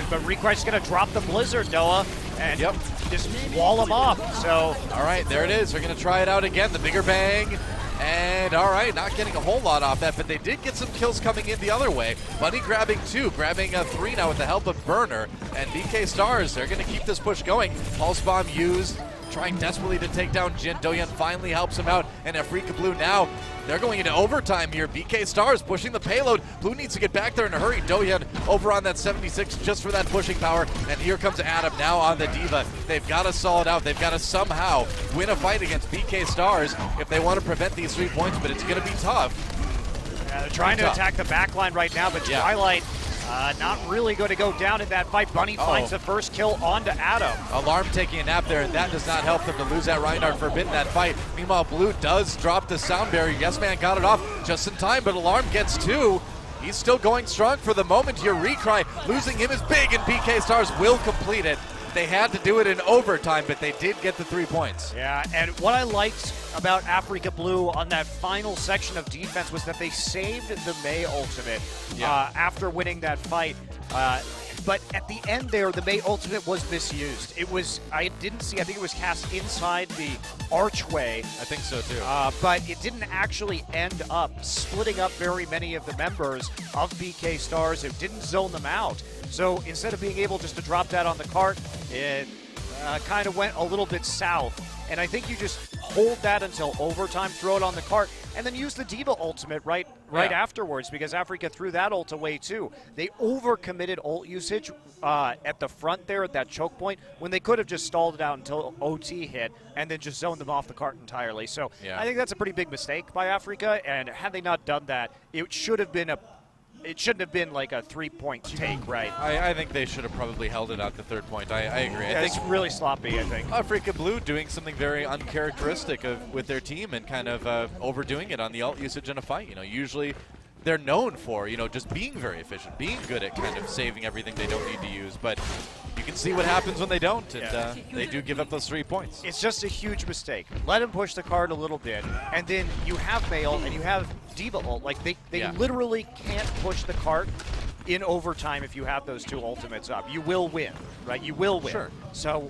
but Recry's going to drop the Blizzard, Noah, and just wall him off. So, all right, there it is. They're going to try it out again. The bigger bang. And all right, not getting a whole lot off that, but they did get some kills coming in the other way. Bunny grabbing 2, grabbing 3 now with the help of Burner. And BK Stars, they're going to keep this push going. Pulse Bomb used, trying desperately to take down Jin. Dohyun finally helps him out, and Afreeca Blue now, they're going into overtime here. BK Stars pushing the payload. Blue needs to get back there in a hurry. Dohyun over on that 76 just for that pushing power. And here comes Adam now on the Diva. They've got to solid out. They've got to somehow win a fight against BK Stars if they want to prevent these 3 points, but it's going to be tough. Yeah, they're trying to attack the back line right now, but Twilight not really going to go down in that fight. Bunny finds the first kill onto Adam. Alarm taking a nap there, and that does not help them to lose that Reinhardt Forbidden that fight. Meanwhile, Blue does drop the sound barrier. Yes Man got it off just in time, but Alarm gets 2. He's still going strong for the moment here. Recry losing him is big, and BK Stars will complete it. They had to do it in overtime, but they did get the 3 points. Yeah, and what I liked about Afreeca Blue on that final section of defense was that they saved the Mei ultimate after winning that fight. But at the end there, the Mei ultimate was misused. It was, I think it was cast inside the archway. I think so too. But it didn't actually end up splitting up very many of the members of BK Stars. It didn't zone them out. So instead of being able just to drop that on the cart, it kind of went a little bit south. And I think you just hold that until overtime, throw it on the cart, and then use the Diva ultimate right afterwards, because Afreeca threw that ult away too. They overcommitted ult usage at the front there at that choke point when they could have just stalled it out until OT hit and then just zoned them off the cart entirely. So I think that's a pretty big mistake by Afreeca, and had they not done that, it shouldn't have been like a 3-point take, right? I think they should have probably held it at the 3rd point. I agree. Yeah, it's really sloppy, I think. Afreeca Blue doing something very uncharacteristic with their team and kind of overdoing it on the ult usage in a fight. You know, usually they're known for, you know, just being very efficient, being good at kind of saving everything they don't need to use. But you can see what happens when they don't, and they do give up those 3 points. It's just a huge mistake. Let him push the card a little bit, and then you have Mei ult and you have Diva ult. Like, they literally can't push the cart in overtime if you have those 2 ultimates up. You will win, right? You will win. Sure. So,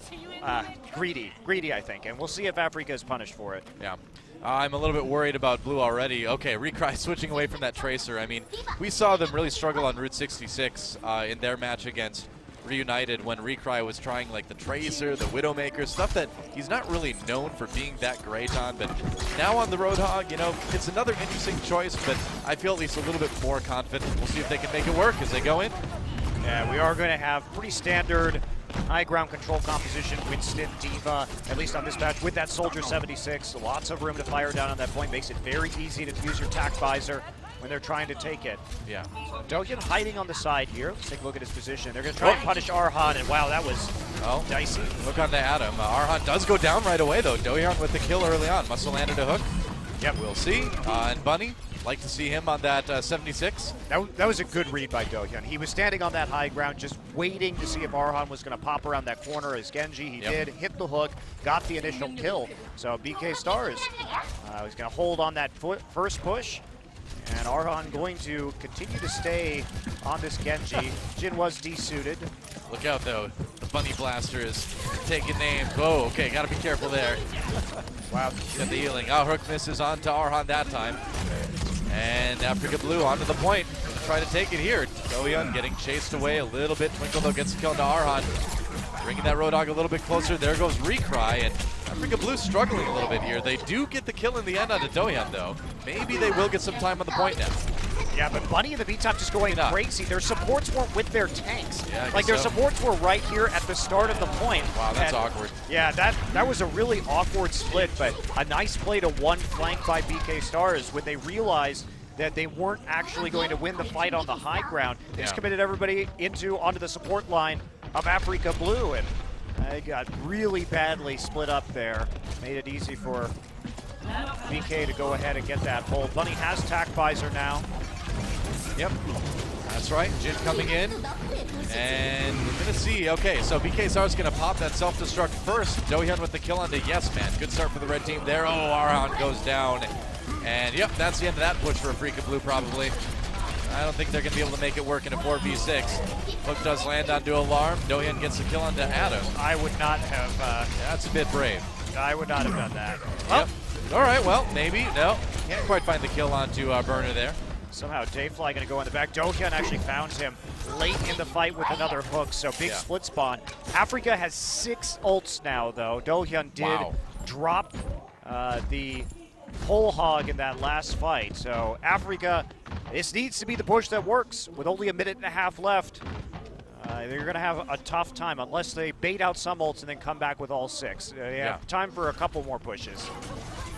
greedy, I think, and we'll see if Afreeca is punished for it. Yeah. I'm a little bit worried about Blue already. Okay, Recry switching away from that Tracer. I mean, we saw them really struggle on Route 66 in their match against reunited when Recry was trying like the Tracer, the Widowmaker, stuff that he's not really known for being that great on, but now on the Roadhog, you know, it's another interesting choice, but I feel at least a little bit more confident. We'll see if they can make it work as they go in. Yeah, we are going to have pretty standard high ground control composition, Winston, Diva, at least on this match, with that Soldier 76. Lots of room to fire down on that point, makes it very easy to use your tac visor when they're trying to take it. Yeah. Dogen hiding on the side here. Let's take a look at his position. They're going to try and punish Arhan, and wow, that was dicey. Look on to Adam. Arhan does go down right away, though. Dohyun with the kill early on. Must have landed a hook. Yep, we'll see. And Bunny, like to see him on that 76. That was a good read by Dohyun. He was standing on that high ground, just waiting to see if Arhan was going to pop around that corner as Genji. He did, hit the hook, got the initial kill. So BK Stars was going to hold on that first push. And Arhan going to continue to stay on this Genji. Jin was desuited. Look out, though. The Bunny Blaster is taking names. Whoa, okay, got to be careful there. Wow. Got the healing. Hook misses on to Arhan that time. And Afreeca Blue onto the point. Gonna try to take it here. Dohyun getting chased away a little bit. Twinkle, though, gets the kill to Arhan. Bringing that Roadhog a little bit closer. There goes Recry, and Afreeca Blue struggling a little bit here. They do get the kill in the end onto Dohyun, though. Maybe they will get some time on the point now. Yeah, but Bunny in the B-top just going crazy. Their supports weren't with their tanks. Yeah, like, their supports were right here at the start of the point. Wow, that's awkward. Yeah, that was a really awkward split, but a nice play to one flank by BK Stars when they realized that they weren't actually going to win the fight on the high ground. They just committed everybody onto the support line of Afreeca Blue, and they got really badly split up there. Made it easy for BK to go ahead and get that pull. Bunny has tac visor now. Yep, that's right. Jin coming in, and we're gonna see. Okay, so BK Stars gonna pop that self-destruct first. Dohyun with the kill onto Yes Man. Good start for the red team there. Oh, Arhan goes down, and yep, that's the end of that push for Afreeca Blue probably. I don't think they're gonna be able to make it work in a 4v6. Hook does land onto Alarm. Dohyun gets the kill onto Adam. I would not have. That's a bit brave. I would not have done that. Yep. All right, well, maybe. No, can't quite find the kill onto Burner there. Somehow Dayfly going to go in the back. Dohyun actually found him late in the fight with another hook, so big split spawn. Afreeca has 6 ults now, though. Dohyun did drop the whole hog in that last fight. So Afreeca, this needs to be the push that works. With only a minute and a half left, they're going to have a tough time unless they bait out some ults and then come back with all 6. They have time for a couple more pushes.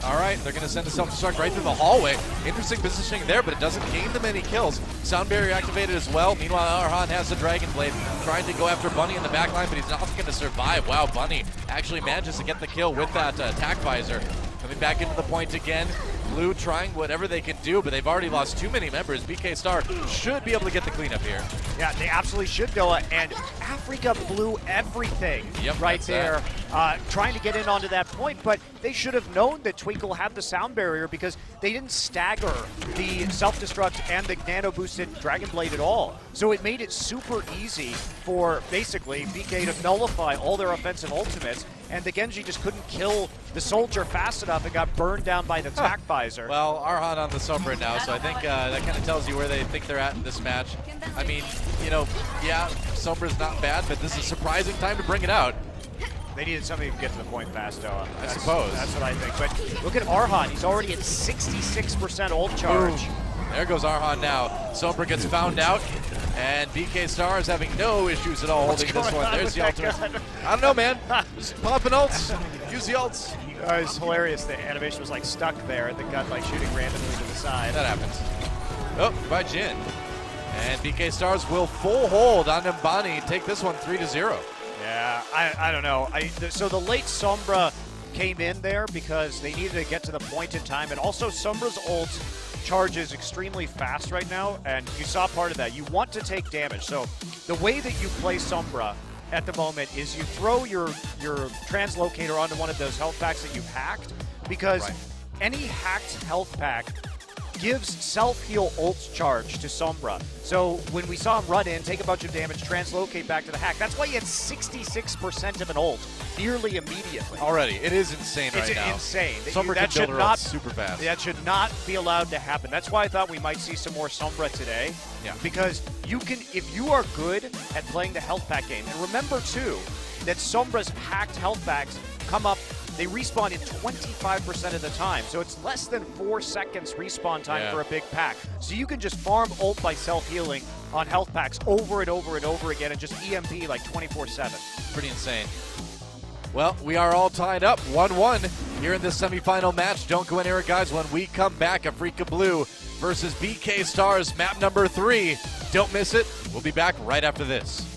All right, they're going to send a self-destruct right through the hallway. Interesting positioning there, but it doesn't gain them any kills. Sound barrier activated as well. Meanwhile, Arhan has the Dragon Blade, trying to go after Bunny in the backline, but he's not going to survive. Wow, Bunny actually manages to get the kill with that tac visor. Coming back into the point again. Blue trying whatever they can do, but they've already lost too many members. BK Star should be able to get the cleanup here. Yeah, they absolutely should, Noah. And Afreeca blew everything right there, trying to get in onto that point. But they should have known that Twinkle had the sound barrier because they didn't stagger the self-destruct and the nano-boosted Dragon Blade at all. So it made it super easy for basically BK to nullify all their offensive ultimates. And the Genji just couldn't kill the soldier fast enough and got burned down by the tac visor. Well, Arhan on the Sombra now, so I think that kind of tells you where they think they're at in this match. I mean, you know, yeah, Sombra's not bad, but this is a surprising time to bring it out. They needed something to get to the point fast, Noah. I suppose. That's what I think. But look at Arhan. He's already at 66% ult charge. Boom. There goes Arhan now. Sombra gets found out, and BK Star is having no issues at all holding this one. There's the ultimate. I don't know, man. Just popping ults. Use the ults. It was hilarious. The animation was like stuck there, and the gun like shooting randomly to the side. That happens. Oh, by Jin. And BK Stars will full hold on Mbani. Take this one 3-0. Yeah, I don't know. So the late Sombra came in there because they needed to get to the point in time, and also Sombra's ult charges extremely fast right now, and you saw part of that. You want to take damage, so the way that you play Sombra at the moment is you throw your translocator onto one of those health packs that you've hacked, because any hacked health pack gives self-heal ults charge to Sombra. So when we saw him run in, take a bunch of damage, translocate back to the hack, that's why he had 66% of an ult nearly immediately. Already, it is insane It's right now. insane. Sombra can build her ult super fast. That should not be allowed to happen. That's why I thought we might see some more Sombra today. Yeah. Because you can, if you are good at playing the health pack game, and remember too, that Sombra's hacked health packs come up, they respawn in 25% of the time. So it's less than 4 seconds respawn time for a big pack. So you can just farm ult by self-healing on health packs over and over and over again and just EMP like 24/7. Pretty insane. Well, we are all tied up 1-1 here in this semifinal match. Don't go anywhere, guys. When we come back, Afreeca Blue versus BK Stars, map number 3. Don't miss it. We'll be back right after this.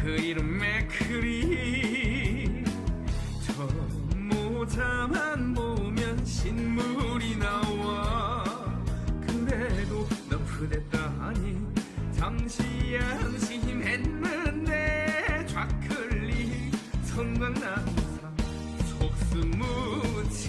그 이름 맥크리 저 모자만 보면 신물이 나와 그래도 너프됐다니 잠시 안심했는데 좌클릭 성광난사 속수무책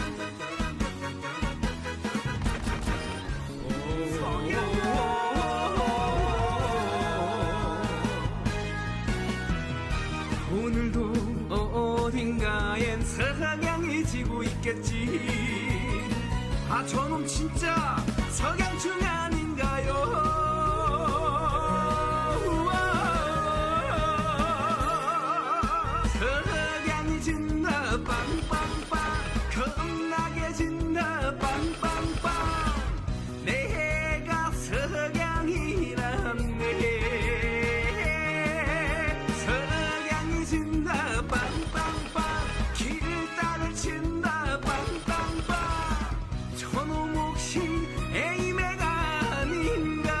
오늘도 어딘가엔 석양이 지고 있겠지. 아 저놈 진짜 석양충 아닌가요? 우와. 석양이 진다 빵빵빵 겁나게 진다 빵빵빵 내가 석양이란네. 석양이 진다 빵빵빵 길다를 친다 빵빵빵 저놈 혹시 에이맥 아닌가.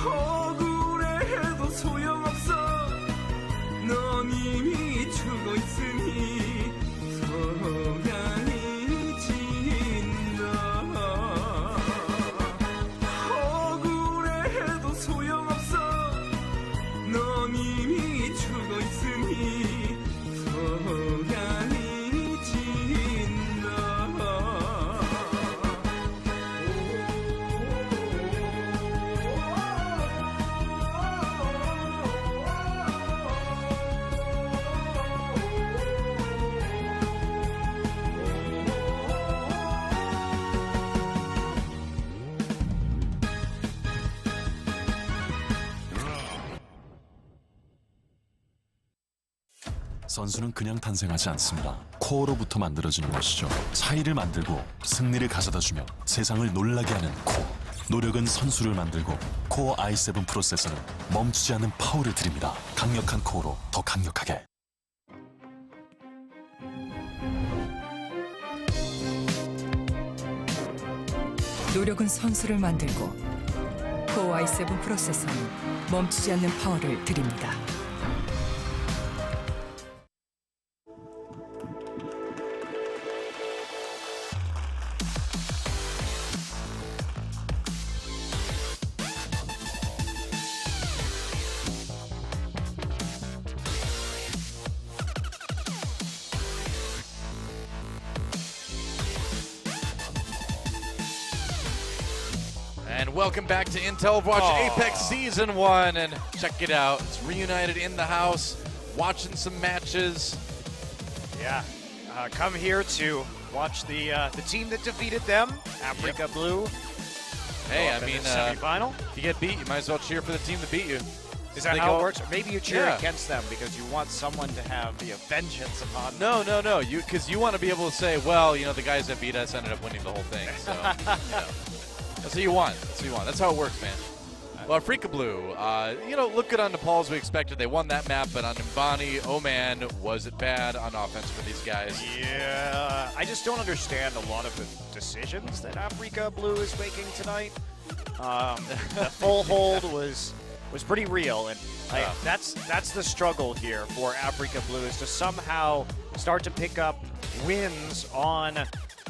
억울해도 소용없어 넌 이미 죽어 있으니 석양이 진다. 억울해도 소용없어 넌 이미 죽어 있으니 석양이 진다. 선수는 그냥 탄생하지 않습니다. 코어로부터 만들어지는 것이죠. 차이를 만들고 승리를 가져다주며 세상을 놀라게 하는 코어. 노력은 선수를 만들고 코어 i7 프로세서는 멈추지 않는 파워를 드립니다. 강력한 코어로 더 강력하게. 노력은 선수를 만들고 코어 i7 프로세서는 멈추지 않는 파워를 드립니다. And welcome back to Intel Overwatch Apex Season 1. And check it out. It's reunited in the house, watching some matches. Yeah, come here to watch the team that defeated them, Afreeca Blue. Hey, Go I up in mean, the semifinal. if you get beat, you might as well cheer for the team that beat you. Is that They how go- it works? Or maybe you cheer Yeah. against them because you want someone to have the vengeance upon them. No. Because you want to be able to say, well, the guys that beat us ended up winning the whole thing. So, that's what you want. That's how it works, man. Well, Afreeca Blue, look good on Nepal as we expected. They won that map, but on Mbani, oh man, was it bad on offense for these guys. Yeah, I just don't understand a lot of the decisions that Afreeca Blue is making tonight. The full hold was pretty real, and that's the struggle here for Afreeca Blue, is to somehow start to pick up wins on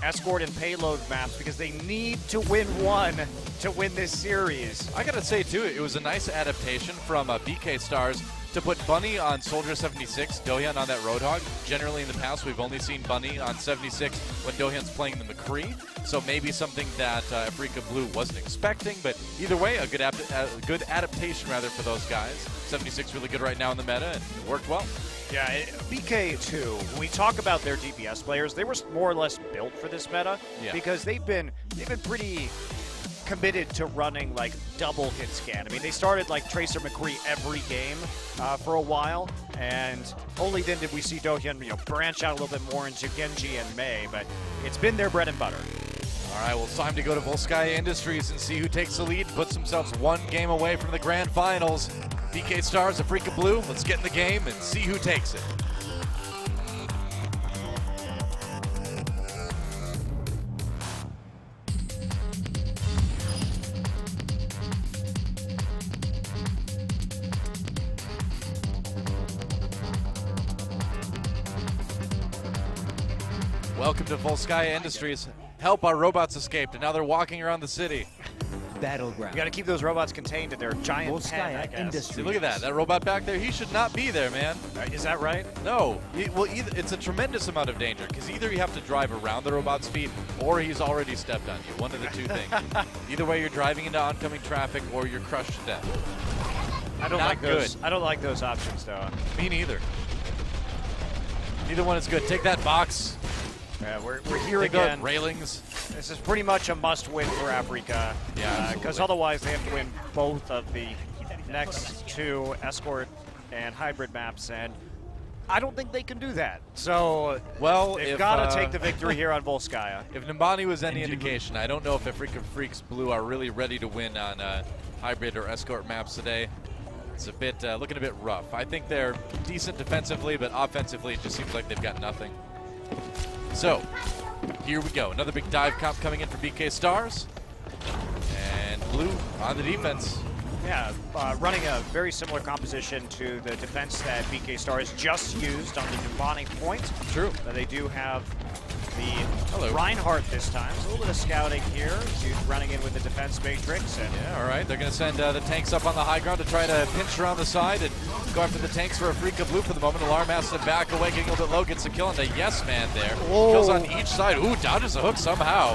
escort and payload maps, because they need to win one to win this series. I gotta say too, it was a nice adaptation from BK Stars to put Bunny on Soldier 76, Dohyun on that Roadhog. Generally in the past, we've only seen Bunny on 76 when Dohyun's playing the McCree. So maybe something that Afreeca Blue wasn't expecting, but either way, a good adaptation rather for those guys. 76 really good right now in the meta, and it worked well. Yeah, BK2, when we talk about their DPS players, they were more or less built for this meta because they've been pretty committed to running like double hit scan. I mean, they started like Tracer McCree every game for a while, and only then did we see Dohyun, branch out a little bit more into Genji and Mei, but it's been their bread and butter. All right, well, it's time to go to Volskaya Industries and see who takes the lead, puts themselves one game away from the grand finals. BK Stars, Afreeca Blue, let's get in the game and see who takes it. Welcome to Volskaya Industries. Help, our robots escaped, and now they're walking around the city. Battleground. You got to keep those robots contained in their giant pen, I guess. See, look at that. That robot back there, he should not be there, man. Is that right? No. Well, it's a tremendous amount of danger, because either you have to drive around the robot's feet, or he's already stepped on you. One of the two things. Either way, you're driving into oncoming traffic, or you're crushed to death. I don't like those. I don't like those options, though. Me neither. Neither one is good. Take that box. Yeah, we're here Take again. Railings. This is pretty much a must-win for Afreeca. Yeah, because otherwise they have to win both of the next two escort and hybrid maps, and I don't think they can do that. So, they've got to take the victory here on Volskaya. If Nimbani was any indication, I don't know if Afreeca Freecs Blue are really ready to win on hybrid or escort maps today. It's a bit looking a bit rough. I think they're decent defensively, but offensively it just seems like they've got nothing. So, here we go. Another big dive comp coming in for BK Stars. And Blue on the defense. Yeah, running a very similar composition to the defense that BK Stars just used on the Nimbani point. True. They do have the Reinhardt this time. So a little bit of scouting here. He's running in with the defense matrix. And yeah, all right. They're going to send the tanks up on the high ground to try to pinch around the side and go after the tanks for Afreeca Blue for the moment. Alarm has to back away, getting a little bit low, gets a kill on the Yes Man there. Whoa. Kills on each side. Ooh, dodges a hook somehow.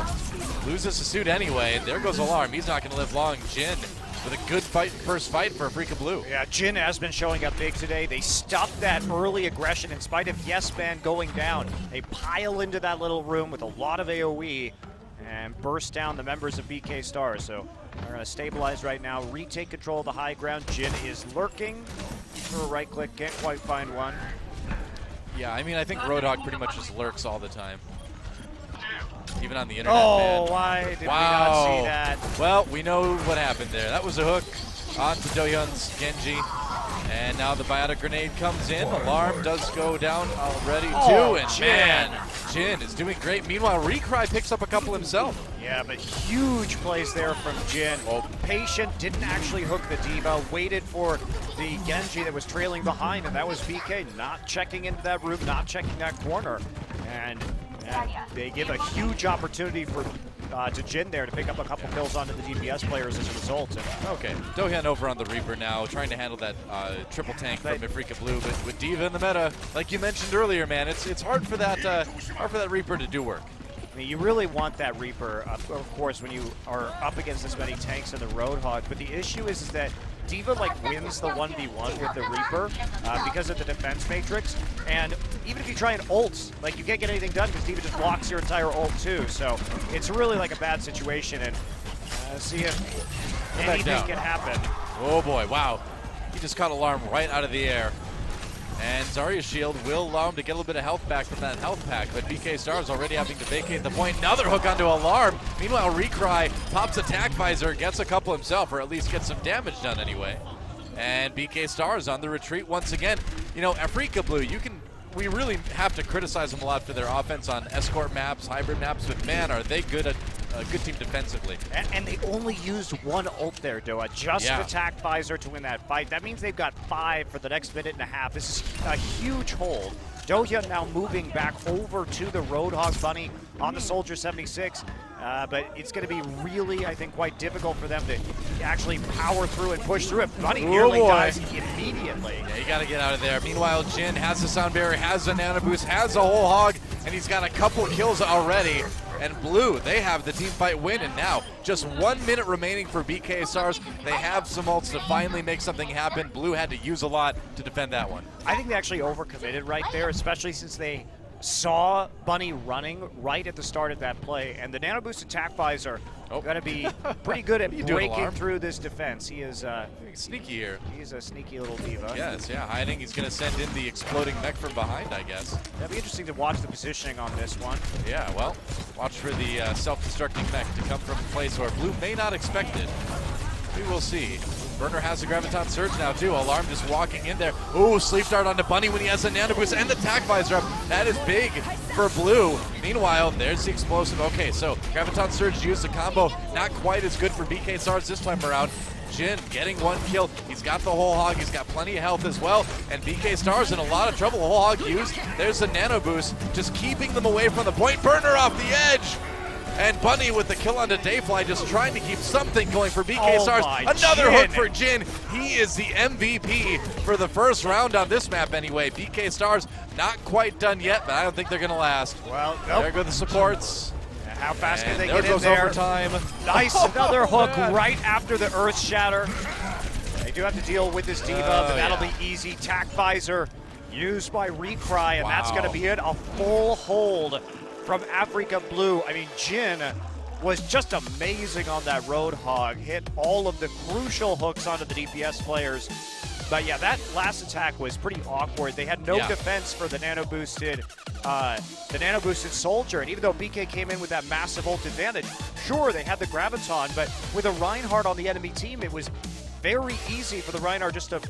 Loses the suit anyway. There goes Alarm. He's not going to live long. Jin with a good first fight for Afreeca Blue. Yeah, Jin has been showing up big today. They stopped that early aggression in spite of Yes Man going down. They pile into that little room with a lot of AoE and burst down the members of BK Stars. So they're going to stabilize right now, retake control of the high ground. Jin is lurking for a right click, can't quite find one. Yeah, I mean, I think Roadhog pretty much just lurks all the time. Even on the internet, man. Why did we not see that? Well, we know what happened there. That was a hook onto Dohyun's Genji. And now the biotic grenade comes in. Alarm does go down already too. And Jin is doing great. Meanwhile, Recry picks up a couple himself. Yeah, but huge plays there from Jin. Patient, didn't actually hook the D.Va, waited for the Genji that was trailing behind, and that was BK not checking into that room, not checking that corner. And they give a huge opportunity for to Jin there to pick up a couple kills onto the DPS players as a result. And okay, Dohyun over on the Reaper now, trying to handle that triple tank from Afreeca Blue, but with D.Va in the meta, like you mentioned earlier, man, it's hard for that Reaper to do work. I mean, you really want that Reaper, of course, when you are up against as many tanks in the Roadhog, but the issue is that D.Va wins the 1v1 with the Reaper because of the defense matrix, and even if you try and ult, you can't get anything done because D.Va just blocks your entire ult too, so it's really a bad situation, and see if anything can happen. Oh boy, wow. He just caught Alarm right out of the air. And Zarya's shield will allow him to get a little bit of health back from that health pack, but BK Stars already having to vacate the point. Another hook onto Alarm. Meanwhile, Recry pops attack visor, gets a couple himself, or at least gets some damage done anyway. And BK Stars on the retreat once again. You know, Afreeca Blue, we really have to criticize them a lot for their offense on escort maps, hybrid maps, but man, are they good at a good team defensively. And they only used one ult there, Doa, just attack visor to win that fight. That means they've got 5 for the next minute and a half. This is a huge hold. Dohyun now moving back over to the Roadhog Bunny on the Soldier 76. But it's going to be really, I think, quite difficult for them to actually power through and push through it. Bunny nearly dies immediately. Yeah, you got to get out of there. Meanwhile, Jin has the sound barrier, has the nano boost, has a whole hog, and he's got a couple kills already. And Blue, they have the team fight win, and now just 1 minute remaining for BK Stars. They have some ults to finally make something happen. Blue had to use a lot to defend that one. I think they actually overcommitted right there, especially since they saw Bunny running right at the start of that play, and the nano boost attack visor going to be pretty good at breaking through this defense. He is sneaky here. He's a sneaky little diva. Yes, yeah, hiding. He's going to send in the exploding mech from behind, I guess. That'd be interesting to watch the positioning on this one. Yeah, well, watch for the self-destructing mech to come from a place where Blue may not expect it. We will see. Burner has the Graviton Surge now too. Alarm just walking in there. Ooh, Sleep Dart onto Bunny when he has a Nano Boost and the Tac Visor up. That is big for Blue. Meanwhile, there's the explosive. Okay, so Graviton Surge used the combo. Not quite as good for BK Stars this time around. Jin getting 1 kill. He's got the whole hog. He's got plenty of health as well. And BK Stars in a lot of trouble. Whole hog used. There's the Nano Boost, just keeping them away from the point. Burner off the edge. And Bunny with the kill onto Dayfly, just trying to keep something going for BK Stars. Another hook for Jin. He is the MVP for the first round on this map anyway. BK Stars not quite done yet, but I don't think they're going to last. Well, nope. There go the supports. How fast can they there get goes in there? Overtime. Nice, another hook right after the Earth Shatter. They do have to deal with this diva, but that'll be easy. Tac Visor used by Recry, and that's going to be it. A full hold from Afreeca Blue. I mean, Jin was just amazing on that Roadhog. Hit all of the crucial hooks onto the DPS players. But yeah, that last attack was pretty awkward. They had no defense for the nano-boosted soldier. And even though BK came in with that massive ult advantage, sure, they had the Graviton, but with a Reinhardt on the enemy team, it was very easy for the Reinhardt just to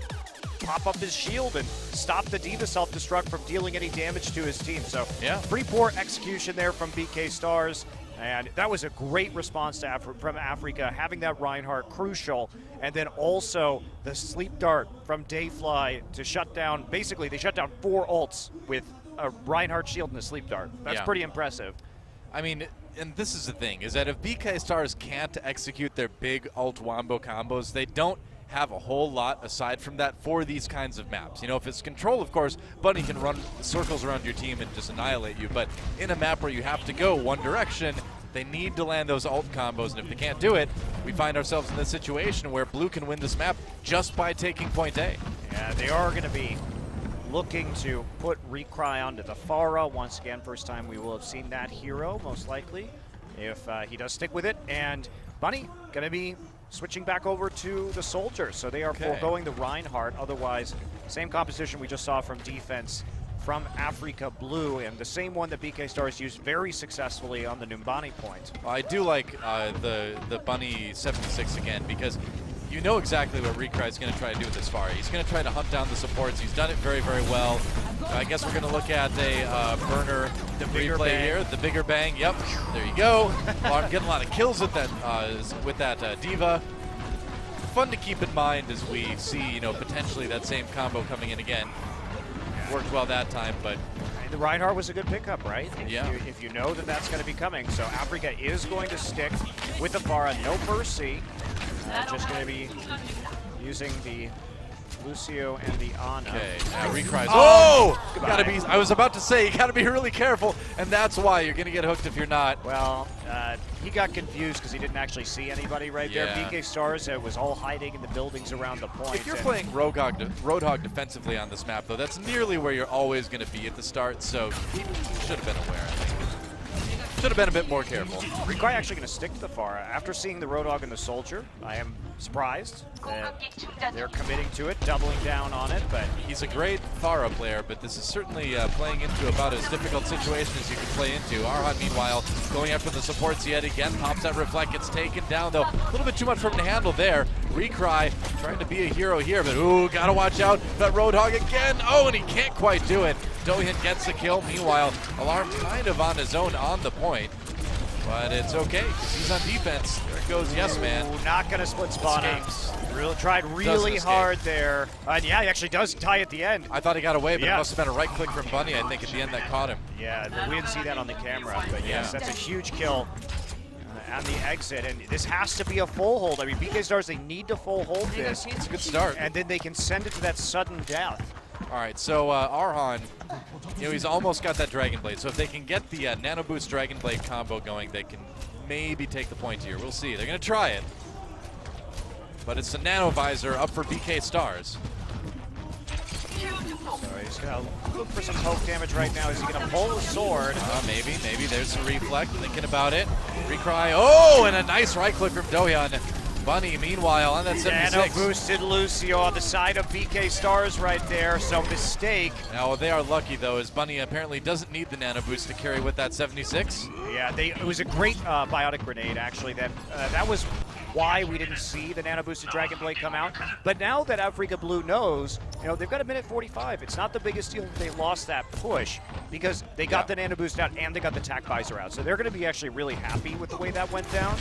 pop up his shield and stop the Diva self-destruct from dealing any damage to his team. So pretty poor execution there from BK Stars. And that was a great response to from Afreeca, having that Reinhardt crucial, and then also the Sleep Dart from Dayfly to shut down. Basically, they shut down 4 ults with a Reinhardt shield and a Sleep Dart. That's pretty impressive. I mean, and this is the thing, is that if BK Stars can't execute their big ult wombo combos, they don't have a whole lot aside from that for these kinds of maps. You know, if it's control, of course, Bunny can run circles around your team and just annihilate you, but in a map where you have to go one direction, they need to land those ult combos, and if they can't do it, we find ourselves in this situation where Blue can win this map just by taking point A. Yeah, they are going to be looking to put Recry onto the Pharah. Once again, first time we will have seen that hero, most likely, if he does stick with it. And Bunny going to be switching back over to the Soldier, so they are foregoing the Reinhardt. Otherwise, same composition we just saw from defense from Afreeca Blue, and the same one that BK Stars used very successfully on the Numbani point. I do like the Bunny 76 again, because you know exactly what Recry is going to try to do with this Pharah. He's going to try to hunt down the supports. He's done it very, very well. I guess we're going to look at a Burner replay here. The bigger bang. Yep, there you go. I'm getting a lot of kills with that Diva. Fun to keep in mind as we see, you know, potentially that same combo coming in again. Worked well that time, but the Reinhardt was a good pickup, right? If you know that that's going to be coming. So Afreeca is going to stick with the Pharah, no Mercy. Just going to be using the Lucio and the Ana. Okay, now Recry's. Oh! Gotta be, I was about to say, you gotta be really careful, and that's why you're gonna get hooked if you're not. Well, he got confused because he didn't actually see anybody right there. BK Stars was all hiding in the buildings around the point. If you're playing Roadhog defensively on this map, though, that's nearly where you're always gonna be at the start, so he should have been aware, I think. Should have been a bit more careful. Recry actually going to stick to the Pharah. After seeing the Roadhog and the Soldier, I am surprised that they're committing to it, doubling down on it. But he's a great Pharah player, but this is certainly playing into about as difficult situation as you can play into. Arhan, meanwhile, going after the supports yet again, pops that Reflect, gets taken down, though. A little bit too much for him to handle there. Recry trying to be a hero here, but ooh, gotta watch out. That Roadhog again. Oh, and he can't quite do it. Dohin gets the kill. Meanwhile, Alarm kind of on his own on the point. But it's okay, because he's on defense. There it goes, yes, man. Ooh, not going to split spawn him. Tried really hard there. And yeah, he actually does die at the end. I thought he got away, but it must have been a right click from Bunny, I think, at the end that caught him. Yeah, we didn't see that on the camera. But yes, that's a huge kill. and the exit, and this has to be a full hold. I mean, BK Stars, they need to full hold this. It's a good start. And then they can send it to that sudden death. All right, so Arhan, he's almost got that Dragon Blade. So if they can get the Nano Boost Dragon Blade combo going, they can maybe take the point here. We'll see. They're going to try it. But it's the Nano Visor up for BK Stars. So he's going to look for some poke damage right now. Is he going to pull the sword? Maybe. There's some reflect. Thinking about it. Recry. Oh, and a nice right click from Dohyun. Bunny, meanwhile, on that 76. Nano boosted Lucio on the side of BK Stars right there, so mistake. Now, they are lucky, though, as Bunny apparently doesn't need the Nano Boost to carry with that 76. Yeah, it was a great biotic grenade, actually. That was why we didn't see the Nano Boosted Dragon Blade come out. But now that Afreeca Blue knows, they've got a minute 45. It's not the biggest deal that they lost that push because they got the Nano Boost out and they got the Tac Visor out. So they're going to be actually really happy with the way that went down.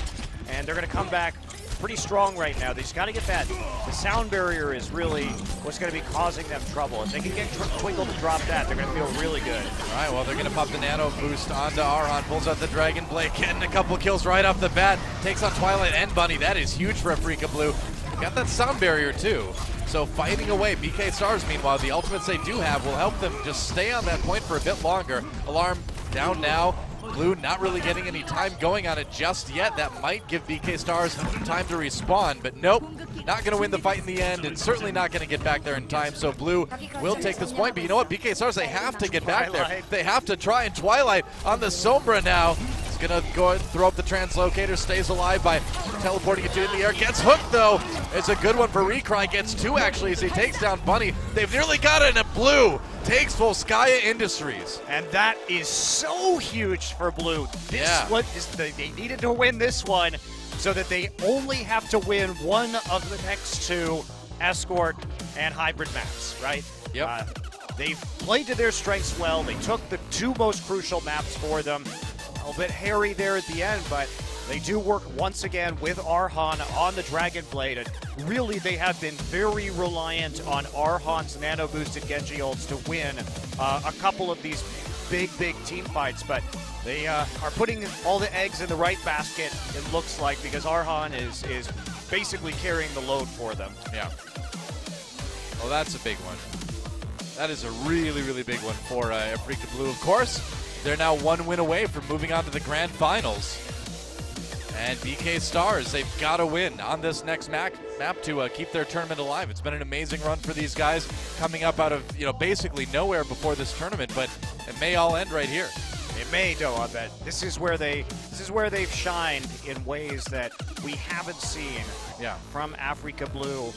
And they're going to come back pretty strong right now. They just got to get that. The sound barrier is really what's going to be causing them trouble. If they can get Twinkle to drop that, they're going to feel really good. All right, well, they're going to pop the Nano Boost onto Arhan, pulls out the Dragon Blade, getting a couple kills right off the bat, takes on Twilight and Bunny. That is huge for Afreeca Blue. Got that sound barrier, too. So fighting away, BK Stars, meanwhile, the ultimates they do have will help them just stay on that point for a bit longer. Alarm down now. Blue not really getting any time going on it just yet. That might give BK Stars time to respawn, but nope. Not going to win the fight in the end, and certainly not going to get back there in time. So Blue will take this point, but you know what? BK Stars, they have to get back there. They have to try, and Twilight on the Sombra now. He's going to go and throw up the translocator, stays alive by teleporting it in the air. Gets hooked, though. It's a good one for Recry. Gets two, actually, as he takes down Bunny. They've nearly got it, and Blue takes Volskaya Industries. And that is so huge for Blue. They needed to win this one so that they only have to win one of the next two Escort and Hybrid maps, right? Yep. They've played to their strengths well. They took the two most crucial maps for them. A little bit hairy there at the end, but they do work once again with Arhan on the Dragon Blade. And really, they have been very reliant on Arhan's nano-boosted Genji ults to win a couple of these big team fights. But they are putting all the eggs in the right basket, it looks like, because Arhan is basically carrying the load for them. Yeah. Well, that's a big one. That is a really big one for Afreeca Blue. Of course, they're now one win away from moving on to the grand finals. And BK Stars, they've got to win on this next map to keep their tournament alive. It's been an amazing run for these guys, coming up out of basically nowhere before this tournament, but it may all end right here. It may, though. I bet this is where they've shined in ways that we haven't seen from Afreeca Blue.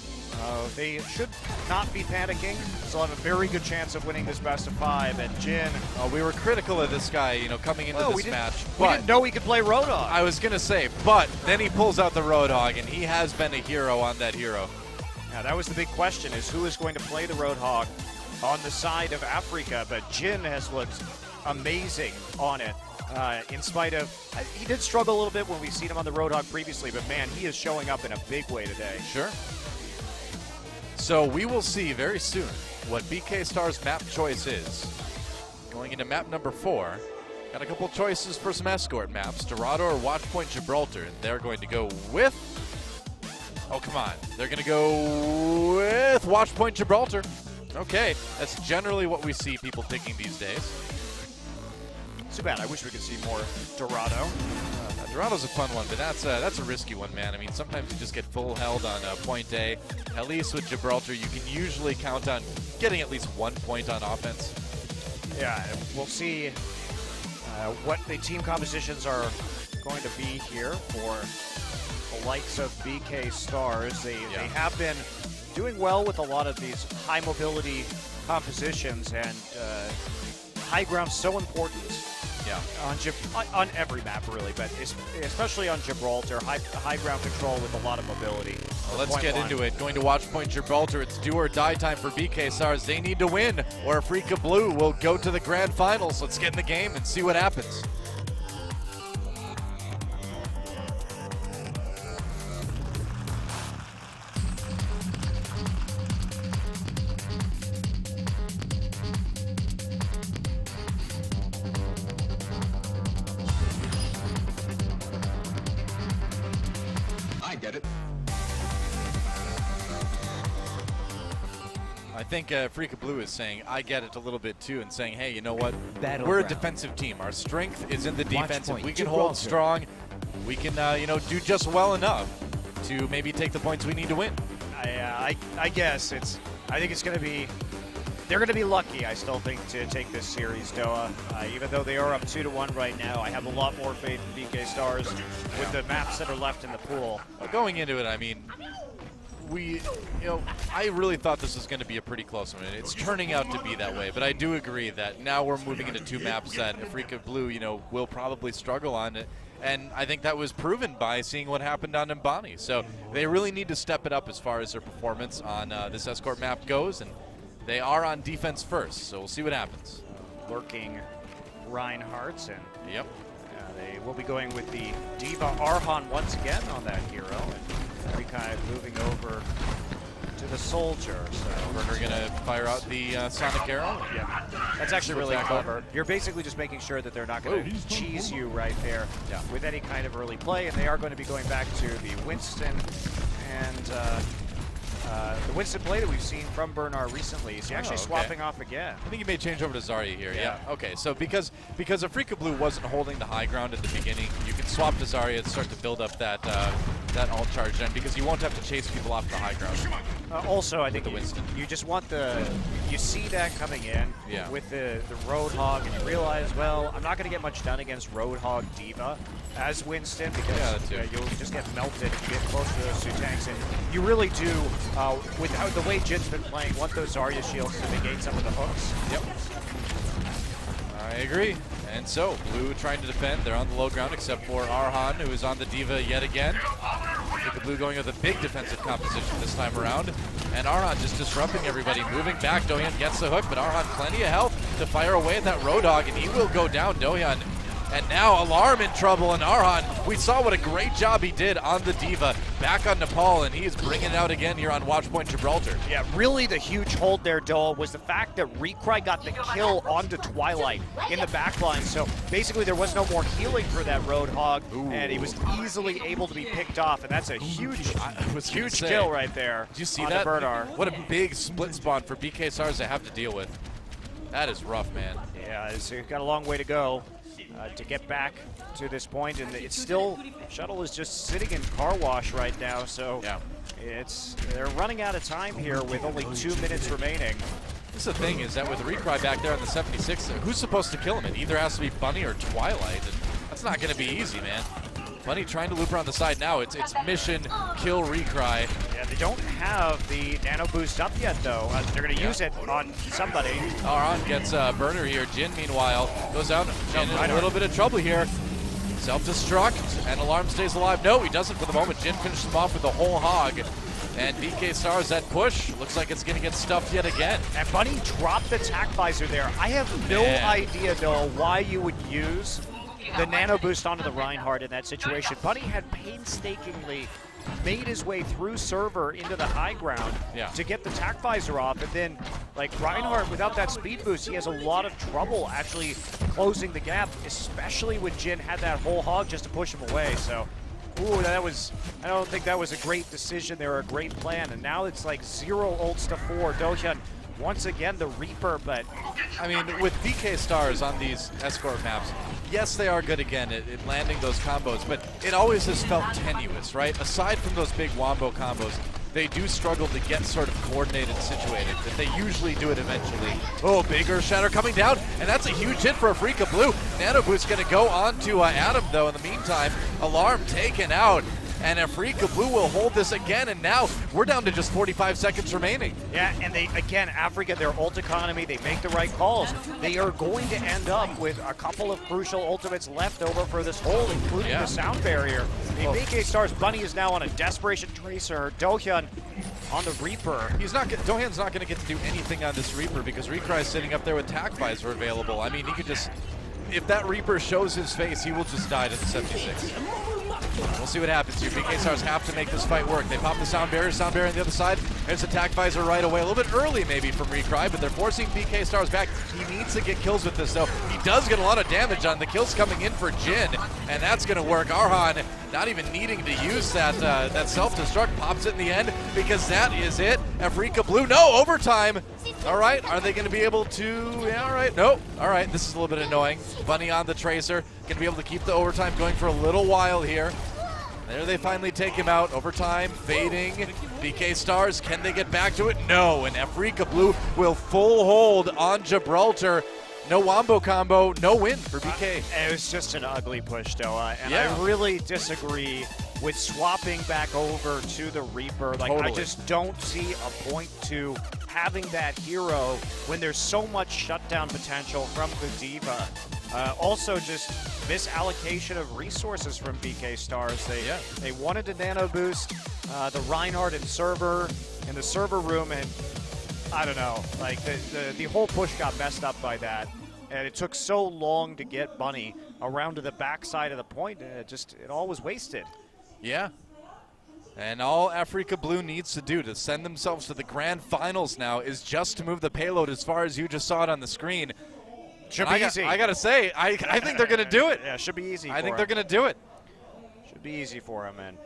They should not be panicking. Still have a very good chance of winning this best of 5. And Jin, we were critical of this guy, coming into this match. We didn't know he could play Roadhog. I was gonna say, but then he pulls out the Roadhog, and he has been a hero on that hero. Now that was the big question: is who is going to play the Roadhog on the side of Afreeca? But Jin has looked amazing on it. In spite of, he did struggle a little bit when we've seen him on the Roadhog previously, but man, he is showing up in a big way today. Sure. So we will see very soon what BK Star's map choice is. Going into map number 4, got a couple choices for some escort maps, Dorado or Watchpoint Gibraltar, and they're going to go with, they're going to go with Watchpoint Gibraltar. Okay, that's generally what we see people picking these days. Too bad. I wish we could see more Dorado. Dorado's a fun one, but that's a risky one, man. I mean, sometimes you just get full held on point A. At least with Gibraltar, you can usually count on getting at least 1 point on offense. Yeah, we'll see what the team compositions are going to be here for the likes of BK Stars. They have been doing well with a lot of these high mobility compositions, and high ground's so important. Yeah, on every map really, but especially on Gibraltar, high ground control with a lot of mobility. Well, let's get into it. Going to Watchpoint Gibraltar, it's do or die time for BK Stars. They need to win, or Afreeca Blue will go to the grand finals. Let's get in the game and see what happens. get it. I think Afreeca Blue is saying, I get it a little bit too, and saying, hey, you know what? We're a Battleground. defensive team. Our strength is in the defense. If point, we can Gibraltar. hold strong, we can, do just well enough to maybe take the points we need to win. I guess I think it's going to be. They're going to be lucky, I still think, to take this series, Doa. Even though they are up 2-1 right now, I have a lot more faith in BK Stars with the maps that are left in the pool. Well, going into it, I mean, I really thought this was going to be a pretty close one. It's turning out to be that way, but I do agree that now we're moving into 2 maps that Afreeca Blue, will probably struggle on it. And I think that was proven by seeing what happened on Mbani. So they really need to step it up as far as their performance on this Escort map goes. And they are on defense first, so we'll see what happens. Lurking Reinhardt, and yep, they will be going with the Diva Arhan once again on that hero. And Freecs moving over to the Soldier. So Burner gonna fire out the Sonic Arrow. Yeah, that's actually really clever. You're basically just making sure that they're not going to cheese you right there with any kind of early play, and they are going to be going back to the Winston and the Winston play that we've seen from Bernard recently. Is he actually swapping off again? I think he may change over to Zarya here. Yeah. Okay. So because Afreeca Blue wasn't holding the high ground at the beginning, you can swap to Zarya and start to build up that ult charge then, because you won't have to chase people off the high ground. Also, I think you just want you see that coming in with the Roadhog, and you realize, well, I'm not going to get much done against Roadhog Diva as Winston, because you'll just get melted if you get close to those 2 tanks. And you really do, without the way Jin's been playing, want those Zarya shields to negate some of the hooks. Yep. I agree. And so, Blue trying to defend. They're on the low ground, except for Arhan, who is on the Diva yet again. The Blue going with a big defensive composition this time around. And Arhan just disrupting everybody, moving back. Dohyun gets the hook, but Arhan plenty of health to fire away at that Roadhog, and he will go down, Dohyun. And now Alarm in trouble, and Arhan, we saw what a great job he did on the Diva, back on Nepal, and he is bringing it out again here on Watchpoint Gibraltar. Yeah, really the huge hold there, Doa, was the fact that Recry got the kill onto Twilight in the backline. So basically there was no more healing for that Roadhog, and he was easily able to be picked off, and that's a huge kill right there. Did you see that? What a big split spawn for BK Stars to have to deal with. That is rough, man. Yeah, it's got a long way to go to get back to this point, and it's still, Shuttle is just sitting in car wash right now, so they're running out of time here with only 2 minutes remaining. This is the thing, is that with Recry back there on the 76, who's supposed to kill him? It either has to be Bunny or Twilight, and that's not going to be easy, man. Bunny trying to loop around the side now. It's mission, kill Recry. Yeah, they don't have the nano boost up yet, though. They're going to use it on somebody. Arhan gets Burner here. Jin, meanwhile, goes out. Jin in a little bit of trouble here. Self-destruct, and Alarm stays alive. No, he doesn't for the moment. Jin finishes him off with the whole hog. And BK Stars, that push, looks like it's going to get stuffed yet again. And Bunny dropped the tack visor there. I have no idea, though, why you would use the nano boost onto the Reinhardt in that situation. Bunny had painstakingly made his way through server into the high ground to get the tack visor off, and then like Reinhardt, without that speed boost, he has a lot of trouble actually closing the gap, especially when Jin had that whole hog just to push him away. So I don't think that was a great decision there, or a great plan, and now it's like 0 ults to 4. Dohyun once again the Reaper, but I mean, with BK Stars on these Escort maps, yes, they are good again at landing those combos, but it always has felt tenuous, right? Aside from those big wombo combos, they do struggle to get sort of coordinated and situated, but they usually do it eventually. Oh, big Earth Shatter coming down, and that's a huge hit for Afreeca Blue. Nano Boost going to go on to Adam, though. In the meantime, Alarm taken out, and Afreeca Blue will hold this again, and now we're down to just 45 seconds remaining. Yeah, and they, again, Afreeca, their ult economy, they make the right calls. They are going to end up with a couple of crucial ultimates left over for this hold, including the sound barrier. The BK Stars Bunny is now on a Desperation Tracer. Dohyun on the Reaper. Dohyun's not going to get to do anything on this Reaper because Recry is sitting up there with Tac Visor available. I mean, he could just, if that Reaper shows his face, he will just die to the 76. We'll see what happens here. BK Stars have to make this fight work. They pop the sound barrier on the other side. There's attack visor right away. A little bit early maybe from Recry, but they're forcing BK Stars back. He needs to get kills with this though. He does get a lot of damage on the kills coming in for Jin, and that's going to work. Arhan not even needing to use that self-destruct, pops it in the end because that is it. Afreeca Blue, no, overtime. All right, are they going to be able to, yeah, all right, no. All right, this is a little bit annoying. Bunny on the Tracer, going to be able to keep the overtime going for a little while here. There they finally take him out. Overtime, fading. BK Stars, can they get back to it? No, and Afreeca Blue will full hold on Gibraltar. No wombo combo, no win for BK. It was just an ugly push, Doa, and I really disagree with swapping back over to the Reaper. Like, I just don't see a point to having that hero when there's so much shutdown potential from the D.Va. Also, just misallocation of resources from BK Stars. They wanted to nano boost the Reinhardt and server in the server room, and I don't know, like the whole push got messed up by that, and it took so long to get Bunny around to the backside of the point, and it all was wasted. Yeah. And all Afreeca Blue needs to do to send themselves to the grand finals now is just to move the payload as far as you just saw it on the screen. Should be easy. I got to say, I think they're going to do it. Yeah, should be easy. I think they're going to do it. Should be easy for them, and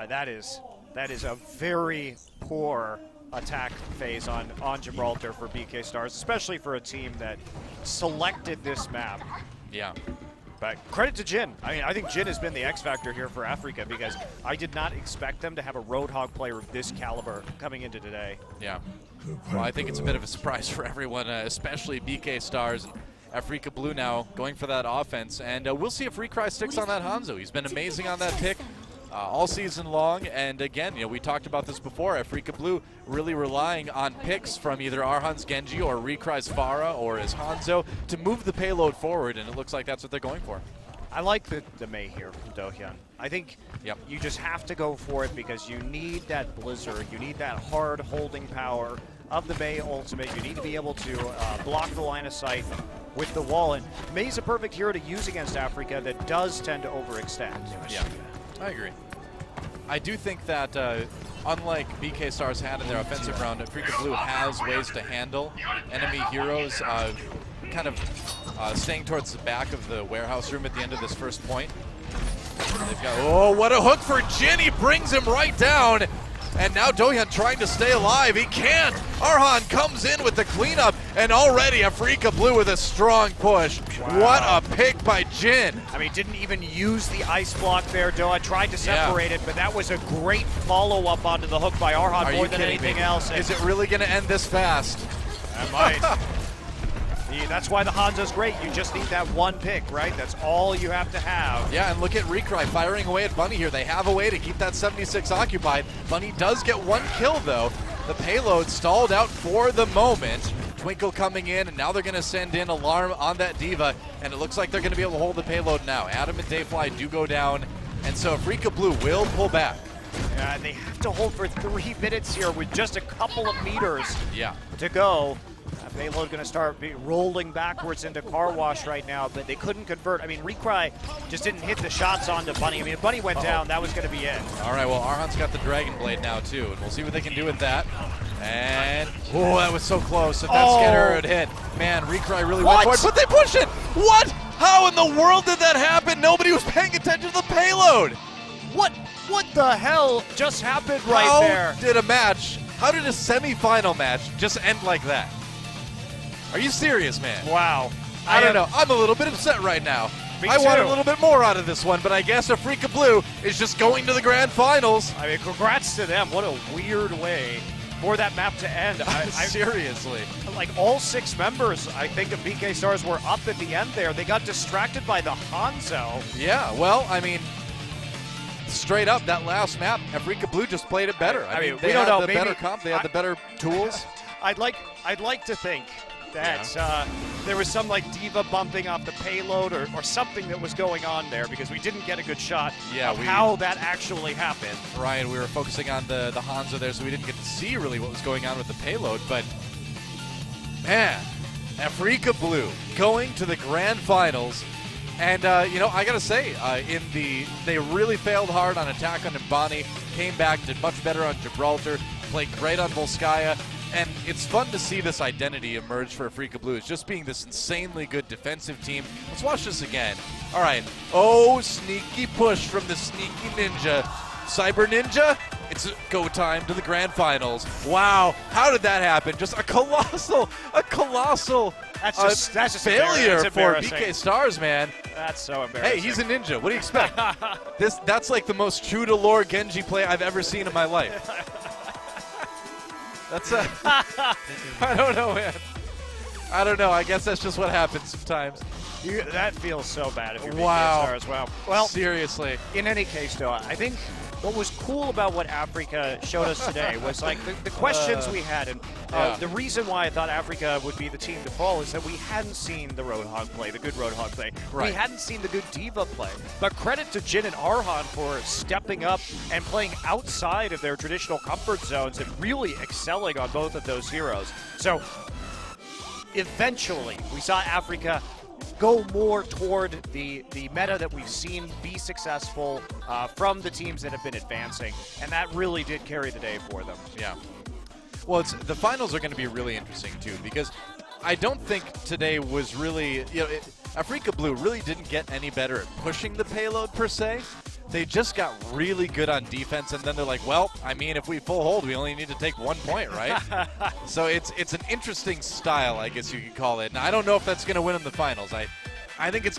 that is a very poor attack phase on Gibraltar for BK Stars, especially for a team that selected this map. Yeah. But credit to Jin. I mean, I think Jin has been the X factor here for Afreeca because I did not expect them to have a Roadhog player of this caliber coming into today. Yeah. Well, I think it's a bit of a surprise for everyone, especially BK Stars. Afreeca Blue now going for that offense, and we'll see if Recry sticks on that Hanzo. He's been amazing on that pick all season long, and again, we talked about this before. Afreeca Blue really relying on picks from either Arhan's Genji or Recry's Pharah or his Hanzo to move the payload forward, and it looks like that's what they're going for. I like the Mei here from Dohyun. I think you just have to go for it because you need that Blizzard, you need that hard holding power of the Mei ultimate. You need to be able to block the line of sight with the wall, and Mei's a perfect hero to use against Afreeca that does tend to overextend. Yeah, I agree. I do think that unlike BK Stars had in their offensive round, Afreeca Blue has ways to handle enemy heroes kind of staying towards the back of the warehouse room at the end of this first point. They've got, oh, what a hook for Jin. He brings him right down. And now Dohyun trying to stay alive. He can't. Arhan comes in with the cleanup, and already Afreeca Blue with a strong push. Wow. What a pick by Jin. I mean, didn't even use the ice block there, Dohyun. Tried to separate it, but that was a great follow-up onto the hook by Arhan more than anything else. Is it really going to end this fast? That might. That's why the Hanzo's great. You just need that one pick, right? That's all you have to have. Yeah, and look at Recry firing away at Bunny here. They have a way to keep that 76 occupied. Bunny does get one kill, though. The payload stalled out for the moment. Twinkle coming in, and now they're going to send in Alarm on that D.Va, and it looks like they're going to be able to hold the payload now. Adam and Dayfly do go down, and so Afreeca Blue will pull back. Yeah, they have to hold for 3 minutes here with just a couple of meters to go. Payload going to start rolling backwards into Car Wash right now, but they couldn't convert. I mean, Recry just didn't hit the shots onto Bunny. I mean, if Bunny went down, that was going to be it. All right, well, Arhan's got the Dragon Blade now, too, and we'll see what they can do with that. And, oh, that was so close. If that scanner had hit, man, Recry really went for it, but they push it! What? How in the world did that happen? Nobody was paying attention to the payload. What the hell just happened right there? How did a semifinal match just end like that? Are you serious, man? Wow. I don't know. I'm a little bit upset right now. I wanted a little bit more out of this one, but I guess Afreeca Blue is just going to the grand finals. I mean, congrats to them. What a weird way for that map to end. Seriously. Like, all 6 members, I think, of BK Stars were up at the end there. They got distracted by the Hanzo. Yeah, well, I mean, straight up, that last map, Afreeca Blue just played it better. I mean, they had the better comp. They had the better tools. I'd like to think that there was some like D.Va bumping off the payload or something that was going on there, because we didn't get a good shot of how that actually happened. Ryan, we were focusing on the Hanzo there, so we didn't get to see really what was going on with the payload, but man, Afreeca Blue going to the grand finals. And, I got to say, they really failed hard on attack on Mbani, came back, did much better on Gibraltar, played great on Volskaya, and it's fun to see this identity emerge for Afreeca Blue as just being this insanely good defensive team. Let's watch this again. All right. Oh, sneaky push from the sneaky ninja. Cyber Ninja, it's go time to the grand finals. Wow, how did that happen? Just a colossal That's just failure that's for BK Stars, man. That's so embarrassing. Hey, he's a ninja. What do you expect? That's like the most true to lore Genji play I've ever seen in my life. That's I don't know, man. I don't know. I guess that's just what happens sometimes. That feels so bad if you're Wow. BK Stars. Well, Seriously. in any case, though, I think what was cool about what Afreeca showed us today was like the questions we had, and the reason why I thought Afreeca would be the team to fall is that we hadn't seen the Roadhog play, the good Roadhog play. Right. We hadn't seen the good Diva play. But credit to Jin and Arhan for stepping up and playing outside of their traditional comfort zones and really excelling on both of those heroes. So eventually, we saw Afreeca go more toward the meta that we've seen be successful from the teams that have been advancing, and that really did carry the day for them. Yeah. Well, the finals are going to be really interesting, too, because I don't think today was really, Afreeca Blue really didn't get any better at pushing the payload, per se. They just got really good on defense, and then they're like, well, I mean, if we full hold, we only need to take 1 point, right? So it's an interesting style, I guess you could call it. And I don't know if that's going to win in the finals. I think it's